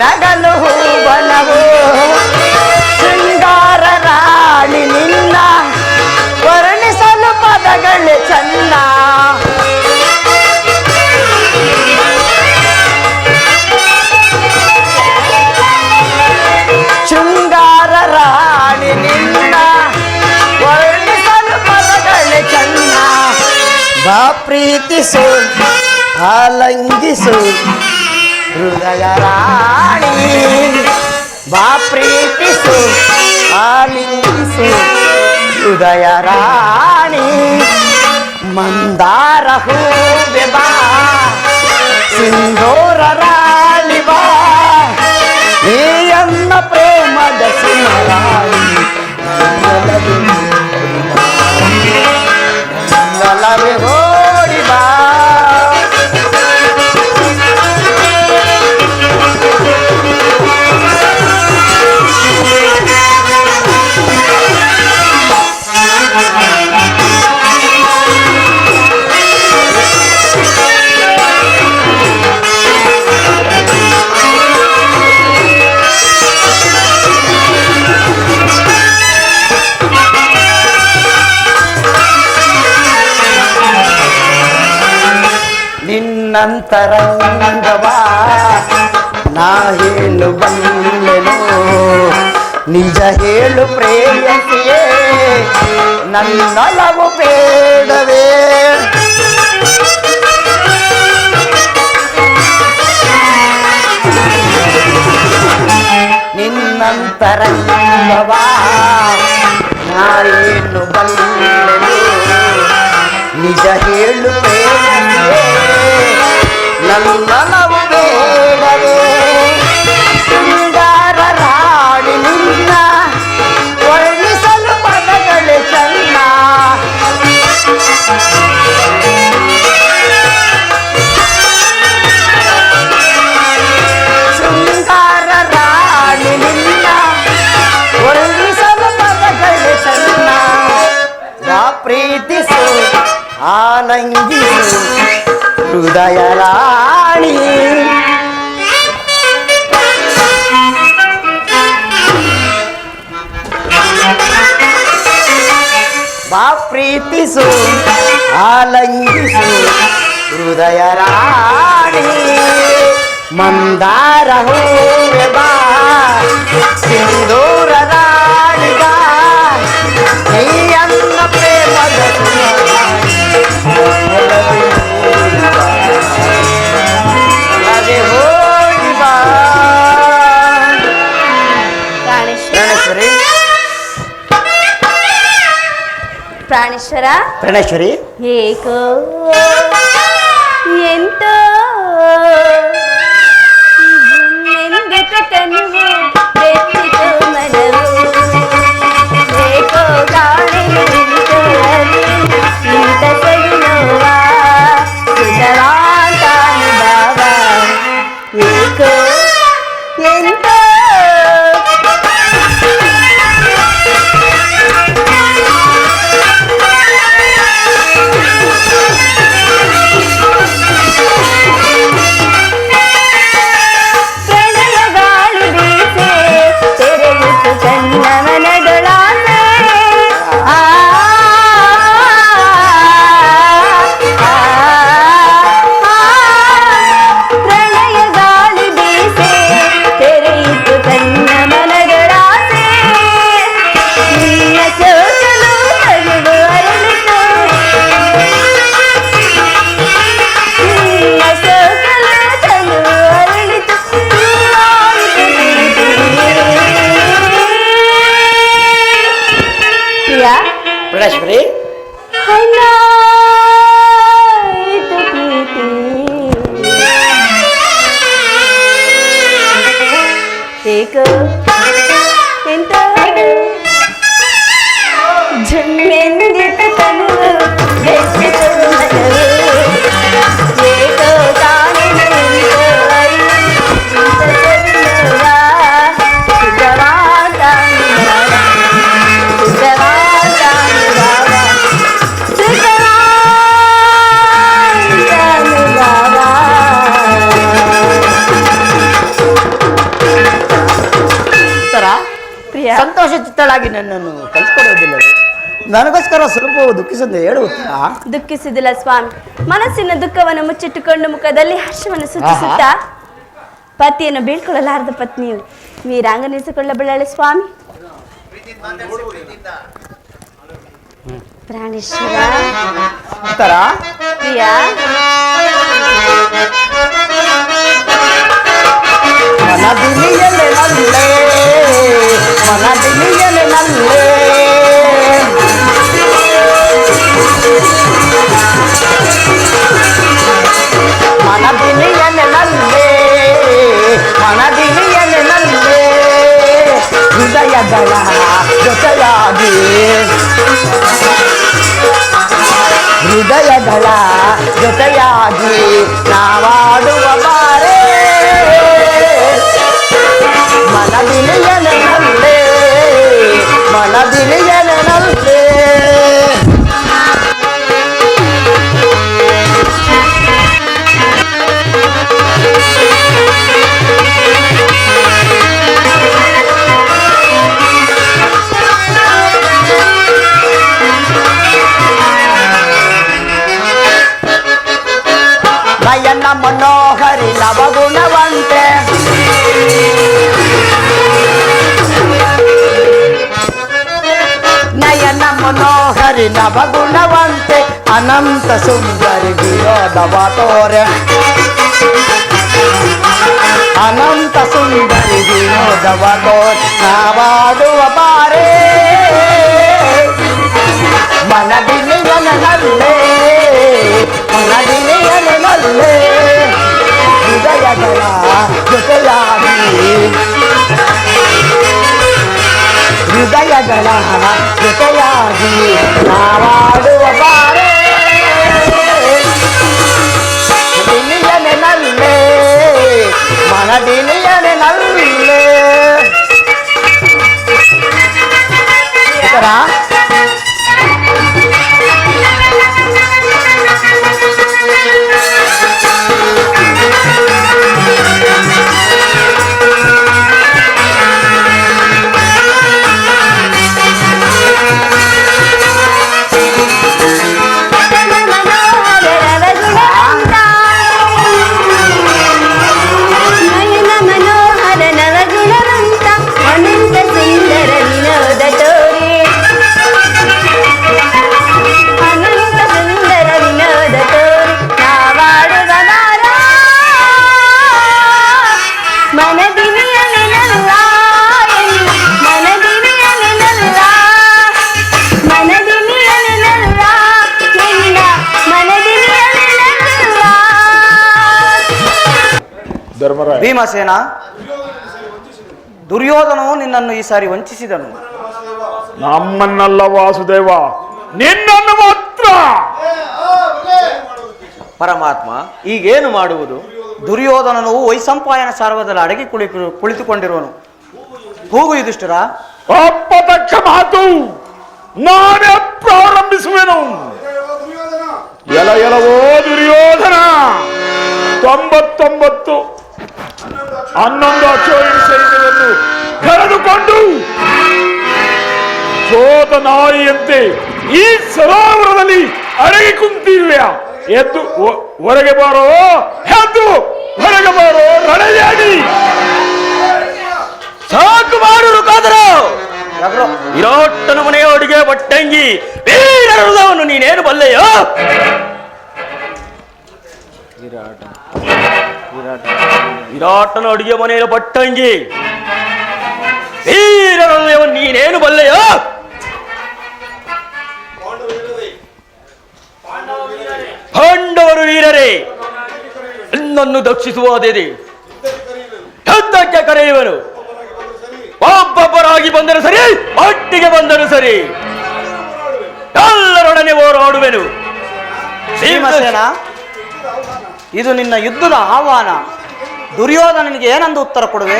ನಗಲು ಹೂವನವು ಶೃಂಗಾರ ರಾಣಿ ನಿನ್ನ ವರ್ಣಿಸಲು ಪದಗಳೇ ಚಂದ. ಶೃಂಗಾರ ರಾಣಿ ನಿನ್ನ ವರ್ಣಿಸಲು ಪದಗಳೇ ಚಂದ. ಬಾ ಪ್ರೀತಿಸು ಆಲಂಗಿಸು ಹೃದಯ ರಾಣಿ ಬಾ ಪ್ರೀತಿಸು ಆಲಿಂಗಿಸು ಹೃದಯ ರಾಣಿ ಮಂದಾರ ಹೂವೆ ಬಾ ಸಿಂಧೂರ ರಾಣಿ ಬಾ ನೀಯನ್ನ ಪ್ರೇಮದ ಸುಮರಾಣಿ ನನ್ನೊಲವೇ ಓಡಿ ಬಾ. ನಿನ್ನಂತರಂಗವಾ ನಾ ಹೇಳು ಬಲ್ಲೆನು ನಿಜ ಹೇಳು ಪ್ರೇಯಸಿಯೇ ನನ್ನೊಲವು ಬೇಡವೇ. ನಿನ್ನಂತರಂಗವಾ ನಾ ಹೇಳು ಬಲ್ಲೆನು ನಿಜ ಹೇಳು ಪ್ರೇಯಸಿಯೇ ನನ್ನೊಲವು ಬೇಡವೇ. ಶೃಂಗಾರ ರಾಣಿ ನಿನ್ನ ವರ್ಣಿಸಲು ಪದಗಳೇ ಚಂದ. ಶೃಂಗಾರ ರಾಣಿ ನಿನ್ನ ವರ್ಣಿಸಲು ಪದಗಳೇ ಚಂದ. ನಾ ಪ್ರೀತಿಸು ಆಲಂಗಿಸು ಹೃದಯ ರಾಣಿ ಬಾ ಪ್ರೀತಿಸು ಆಲಂಗಿಸು ಹೃದಯ ರಾಣಿ ಮಂದಾರ ಹೂವೆ ಬಾ ಸಿಂಧೂರ ರಾಣಿ ಬಾ ನೀಯನ್ನ ಪ್ರೇಮದ ಹೋಗಿ ಬಾ ಪ್ರಾಣೇಶ್ವರಿ ಪ್ರಾಣೇಶ್ವರ ಪ್ರಾಣೇಶ್ವರಿ ಏಕೋ ಎಂತೋ ಎಂದೆತ ತನುವು ಬೆಚ್ಚಿತು ಮನವು ಏಕೋ ಕಾಣೆಯುಂಟು ಇಂತ ಸವಿನೋವ ಸುಧವಾಂತಾನುಭಾವ ಏಕೋ ಎಂತೋ ಪ್ರಾಣೇಶ್ವರಿ ಏಕೋ ಎಂತ ಜನ್ಮೆಂದಿತ ತನುವು ಬೆಚ್ಚಿತು ಮನವು ಏಕೋ ಕಾಣೆಯುಂಟು ಇಂತ ಸವಿನೋವ ಸುಖವಾಂತಾನುಭಾವ ಸುಖವಾಂತಾನುಭಾವ ಪ್ರಿಯ ಸಂತೋಷ ಚಿತ್ತಳಾಗಿ ನನ್ನನ್ನು ಕಲಿಸ್ಕೊಡೋದಿಲ್ಲ ನನಗೋಸ್ಕರ ಸ್ವಲ್ಪ ದುಃಖಿಸದೆ ಹೇಳುತ್ತಾ ದುಃಖಿಸುವುದಿಲ್ಲ ಸ್ವಾಮಿ ಮನಸ್ಸಿನ ದುಃಖವನ್ನು ಮುಚ್ಚಿಟ್ಟುಕೊಂಡು ಮುಖದಲ್ಲಿ ಹರ್ಷವನ್ನು ಸೂಚಿಸುತ್ತಾ ಪತಿಯನ್ನು ಬೀಳ್ಕೊಳ್ಳಲಾರದ ಪತ್ನಿಯು ವೀರಾಂಗನಿಸಿಕೊಳ್ಳಬಲ್ಲಾಳೆ ಸ್ವಾಮಿ ಪ್ರಾಣೇಶ್ವರ ಉತ್ತರ ಪ್ರಿಯ ಮನದಿಲಿಯಲೆ ನಲ್ಲೆ ಮನದಿಲಿಯಲೆ ನಲ್ಲೆ ಮನದಿಲಿಯಲೆ ನಲ್ಲೆ ಮನದಿಲಿಯಲೆ ನಲ್ಲೆ ಹೃದಯಗಳ ಜೊತೆಯಾಗಿ ಹೃದಯಗಳ ಜೊತೆಯಾಗಿ ನಾವಾಡುವ ಬಾರೆ ಮನದಿಲಿಯಲೆ ನಲ್ಲೆ ಮನದಿಲಿಯಲೆ ನಲ್ಲೆ ನಯನ ಮನೋಹರಿ ನವಗುಣವಂತೆ ನಯನ ಮನೋಹರಿ ನವಗುಣವಂತೆ ಅನಂತ ಸುಂದರಿ ವಿನೋದವ ತೋರೆ ಅನಂತ ಸುಂದರಿ ವಿನೋದವ ತೋರೆ ನಾವಾಡುವ ಬಾರೆ ಮನದಿಲಿಯನ ನಲ್ಲೆ ಮನದಿಲಿಯನ ನಲ್ಲೆ ಹೃದಯಗಳ ಜೊತೆಯಾಗಿ ಹೃದಯಗಳ ಜೊತೆಯಾಗಿ ನಾವಾಡುವ ಬಾರೆ ದಿಲಿಯನೆ ನಲ್ಲೆ ಮನದಿಲಿಯನೆ ನಲ್ಲೆ ದೊರೆ. ಭೀಮಸೇನ, ದುರ್ಯೋಧನನು ನಿನ್ನನ್ನು ಈ ಸಾರಿ ವಂಚಿಸಿದನು. ನಮ್ಮನ್ನಲ್ಲ ವಾಸುದೇವ, ನಿನ್ನನ್ನು ಮಾತ್ರ. ಪರಮಾತ್ಮ, ಈಗೇನು ಮಾಡುವುದು? ದುರ್ಯೋಧನನು ವೈಸಂಪಾಯನ ಸಾರ್ವದಲ್ಲಿ ಅಡಗಿ ಕುಳಿತುಕೊಂಡಿರುವನು. ಕೂಗು ಯುಧಿಷ್ಠಿರ. ಅಪ್ಪತಕ್ಕ ಮಾತು ನಾನೇ ಪ್ರಾರಂಭಿಸುವೆನು. ಎಲವೋ ದುರ್ಯೋಧನ, 99 11 ಅಕ್ಷೋಹಿಣಿ ಸೈನ್ಯವನ್ನು ಕರೆದುಕೊಂಡು ಸೋತ ನಾಯಿಯಂತೆ ಈ ಸರೋವರದಲ್ಲಿ ಅಡಗಿ ಕುಂತಿರುವೆ. ಎದ್ದು ಹೊರಗೆ ಬಾರೋ, ಎದ್ದು ಹೊರಗೆ ಬಾರೋ, ರಣಯಾಗಿ. ಸಾಕು ಮಾಡು ರುಕಾದರು. ವಿರಾಟನ ಮನೆಯೊಳಗೆ ಬಟ್ಟಂಗಿ ವೀರರುದವನು ನೀನೇನು ಬಲ್ಲೆಯೋ? ವಿರಾಟನ ಅಡುಗೆ ಮನೆಯ ಬಟ್ಟಂಗಿ ವೀರರುದವನು ನೀನೇನು ಬಲ್ಲೆಯೋ? ಪಾಂಡವರು ವೀರರೇ, ನನ್ನನ್ನು ದಕ್ಷಿಸುವುದೇ ಯುದ್ಧಕ್ಕೆ ಕರೆಯುವನು. ಒಬ್ಬೊಬ್ಬರಾಗಿ ಬಂದರೂ ಸರಿ, ಒಟ್ಟಿಗೆ ಬಂದರೂ ಸರಿ, ಎಲ್ಲರೊಡನೆ ಹೋರಾಡುವೆನು. ಭೀಮಸೇನ, ಇದು ನಿನ್ನ ಯುದ್ಧದ ಆಹ್ವಾನ. ದುರ್ಯೋಧನನಿಗೆ ಏನಂದು ಉತ್ತರ ಕೊಡುವೆ?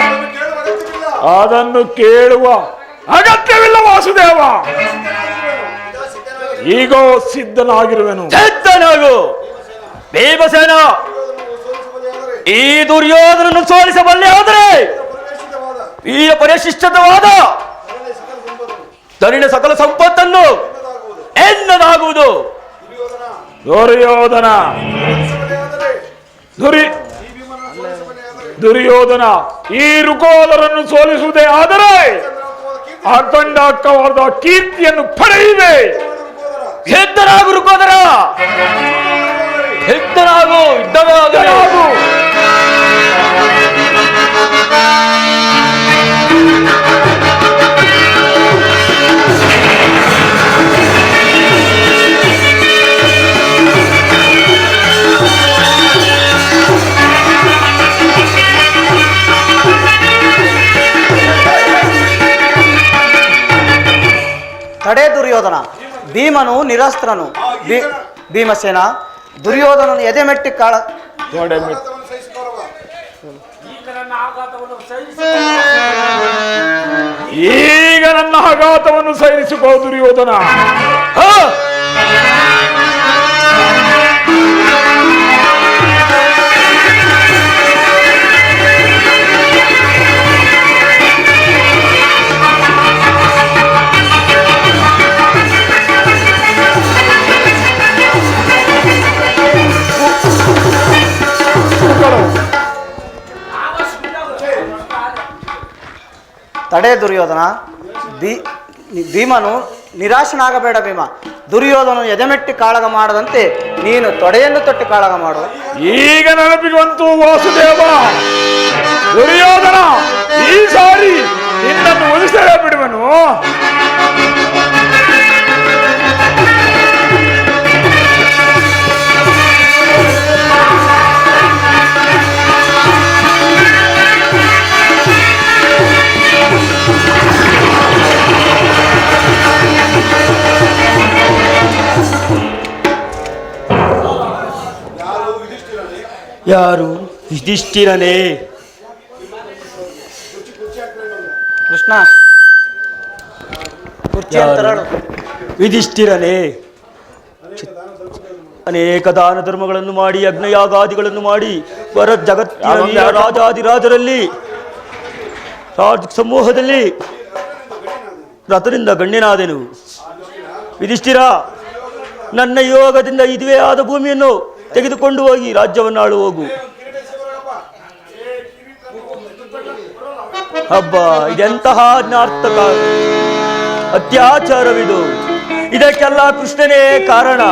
ಅದನ್ನು ಕೇಳುವ ಅಗತ್ಯವಿಲ್ಲ ವಾಸುದೇವ. ಈಗ ಸಿದ್ಧನಾಗಿರುವೆನು. ಸಿದ್ಧನಾಗು ಭೀಮಸೇನ. ಈ ದುರ್ಯೋಧನನ್ನು ಸೋಲಿಸಬಲ್ಲೆ ಆದರೆ ಈ ಪರಿಶಿಷ್ಟವಾದ ಧನಿನ ಸಕಲ ಸಂಪತ್ತನ್ನು ಎನ್ನದಾಗುವುದು. ದುರ್ಯೋಧನ ದುರ್ಯೋಧನ ಈ ರುಕೋದರನ್ನು ಸೋಲಿಸುವುದೇ ಆದರೆ ಅಖಂಡಕವಾದ ಕೀರ್ತಿಯನ್ನು ಪಡೆಯುವೆ. ಸಿದ್ಧನಾಗು ರುಕೋದರ, ಸಿದ್ಧನಾಗು, ಯುದ್ಧವಾಗು. ತಡೆ ದುರ್ಯೋಧನ. ಭೀಮನು ನಿರಸ್ತ್ರನು. ಭೀಮಸೇನ, ದುರ್ಯೋಧನನು ಎದೆಮೆಟ್ಟಿ ಈಗ ನನ್ನ ಆಘಾತವನ್ನು ಸಹಿಸಿಕೋ ದುರ್ಯೋಧನ. ತಡೆ ದುರ್ಯೋಧನ. ಭೀಮನು ನಿರಾಶನಾಗಬೇಡ ಭೀಮ. ದುರ್ಯೋಧನ ಎದೆಮೆಟ್ಟಿ ಕಾಳಗ ಮಾಡದಂತೆ ನೀನು ತೊಡೆಯನ್ನು ತೊಟ್ಟು ಕಾಳಗ ಮಾಡು. ಈಗ ನೆನಪಿಗೆ ಬಂತು ವಾಸುದೇವ. ದುರ್ಯೋಧನ, ಈ ಸಾರಿ ನಿನ್ನನ್ನು ಒಲಿಸಲೇ ಬಿಡುವನು. ಯಾರು? ಯುಧಿಷ್ಠಿರನೇ. ಕೃಷ್ಣ, ಕುರ್ಚಿ ಅಂತರಳು. ಯುಧಿಷ್ಠಿರನೇ, ಅನೇಕ ದಾನ ಧರ್ಮಗಳನ್ನು ಮಾಡಿ, ಯಜ್ಞಯಾಗಾದಿಗಳನ್ನು ಮಾಡಿ, ಜಗತ್ತಿನ ರಾಜಾದಿರಾಜರಲ್ಲಿ ಸಮೂಹದಲ್ಲಿ ರಥದಿಂದ ಗಣ್ಯನಾದೆನು. ಯುಧಿಷ್ಠಿರ, ನನ್ನ ಯೋಗದಿಂದ ಇದುವೇ ಆದ ಭೂಮಿಯನ್ನು ತೆಗೆದುಕೊಂಡು ಹೋಗಿ ರಾಜ್ಯವನ್ನು ಆಳು ಹೋಗು. ಹಬ್ಬ, ಇದೆಂತಹ ಅಜ್ಞಾರ್ಥಕ ಅತ್ಯಾಚಾರವಿದು. ಇದಕ್ಕೆಲ್ಲ ಕೃಷ್ಣನೇ ಕಾರಣ.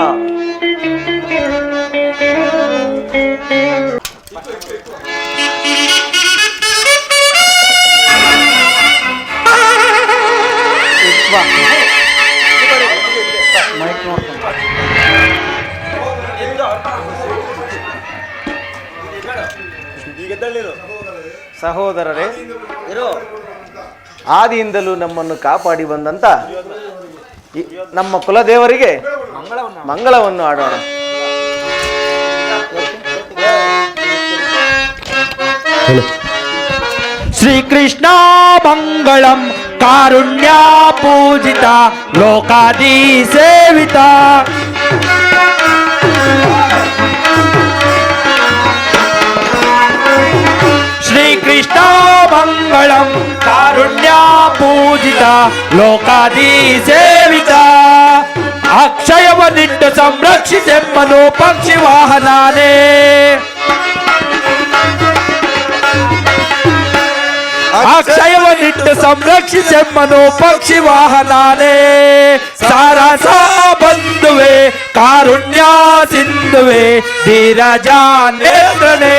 ಈಗ ಸಹೋದರರೇ, ಆದಿಯಿಂದಲೂ ನಮ್ಮನ್ನು ಕಾಪಾಡಿ ಬಂದಂತ ನಮ್ಮ ಕುಲದೇವರಿಗೆ ಮಂಗಳವನ್ನು ಆಡೋಣ. ಶ್ರೀಕೃಷ್ಣ ಮಂಗಳಂ ಕಾರುಣ್ಯ ಪೂಜಿತ ಲೋಕಾದಿ ಸೇವಿತ ಶ್ರೀಕೃಷ್ಣ ಮಂಗಳಂ ಕಾರುಣ್ಯ ಪೂಜಿತ ಲೋಕಾದಿ ಸೇವಿತ ಅಕ್ಷಯವನ್ನಿಟ್ಟು ಸಂರಕ್ಷಿಸೆಮ್ಮನು ಪಕ್ಷಿ ವಾಹನಾನೇ ಅಕ್ಷಯವನ್ನಿಟ್ಟು ಸಂರಕ್ಷಿಸೆಮ್ಮನು ಪಕ್ಷಿ ವಾಹನಾನೇ ಸಾರಸ ಬಂಧುವೆ ಕಾರುಣ್ಯ ಸಿಂಧುವೆ ಧೀರಜ ನೇತ್ರನೇ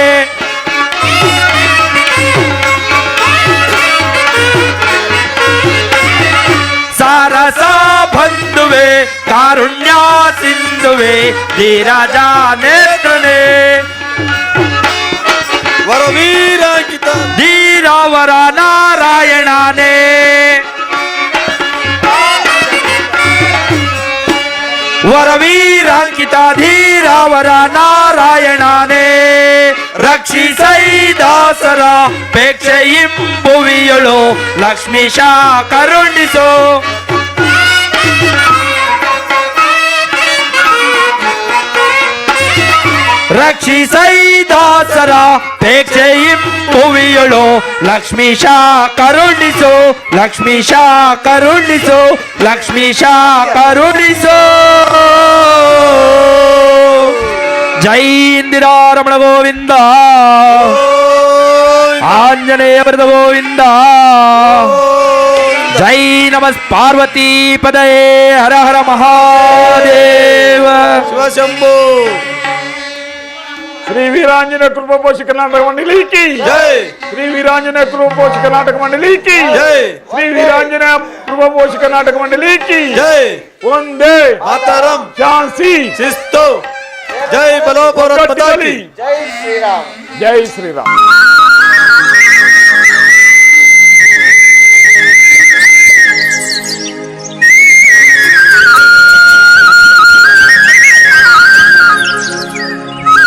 ಸಾರಸ ಬಂಧುವೆ ಕಾರುಣ್ಯ ಸಿಂಧುವೆ ಧೀರಜ ನೇತ್ರನೇ ವರವೀರಾಂಕಿತ ಧೀರಾವರ ನಾರಾಯಣನೇ ವರವೀರಾಂಕಿತ ಧೀರಾವರ ನಾರಾಯಣನೇ ರಕ್ಷಿಸೈ ದಾಸರ ಪೇಕ್ಷೆಯಿಂಬುವಿಯಳು ಲಕ್ಷ್ಮೀಶ ಕರುಣಿಸೋ ರಕ್ಷಿಸೈ ದಾಸರ ಪೇಕ್ಷೆಯಿಂಬುವಿಯಳು ಲಕ್ಷ್ಮೀಶ ಕರುಣಿಸೋ ಲಕ್ಷ್ಮೀಶ ಕರುಣಿಸೋ ಲಕ್ಷ್ಮೀಶ ಕರುಣಿಸೋ ಜೈ ಇಂದಿರಾರಮಣ ಗೋವಿಂದ ಆಂಜನೇಯ ವರದ ಗೋವಿಂದ ಜೈ ನಮಃ ಪಾರ್ವತಿ ಪದಯೇ ಹರ ಹರ ಮಹಾದೇವ ಶಿವಶಂಭು శ్రీ వీరాంజన కృపపోషి కర్ణాటక మండలికి జై శ్రీ వీరాంజన కృపపోషి కర్ణాటక మండలికి జై శ్రీ వీరాంజన కృపపోషి కర్ణాటక మండలికి జై వందే మాతరం ఝాన్సీ ಶಿಸ್ತು ಜೈ ಬಲೋ ಭಾರತ್ ಮಾತಾ ಕಿ జై శ్రీరామ్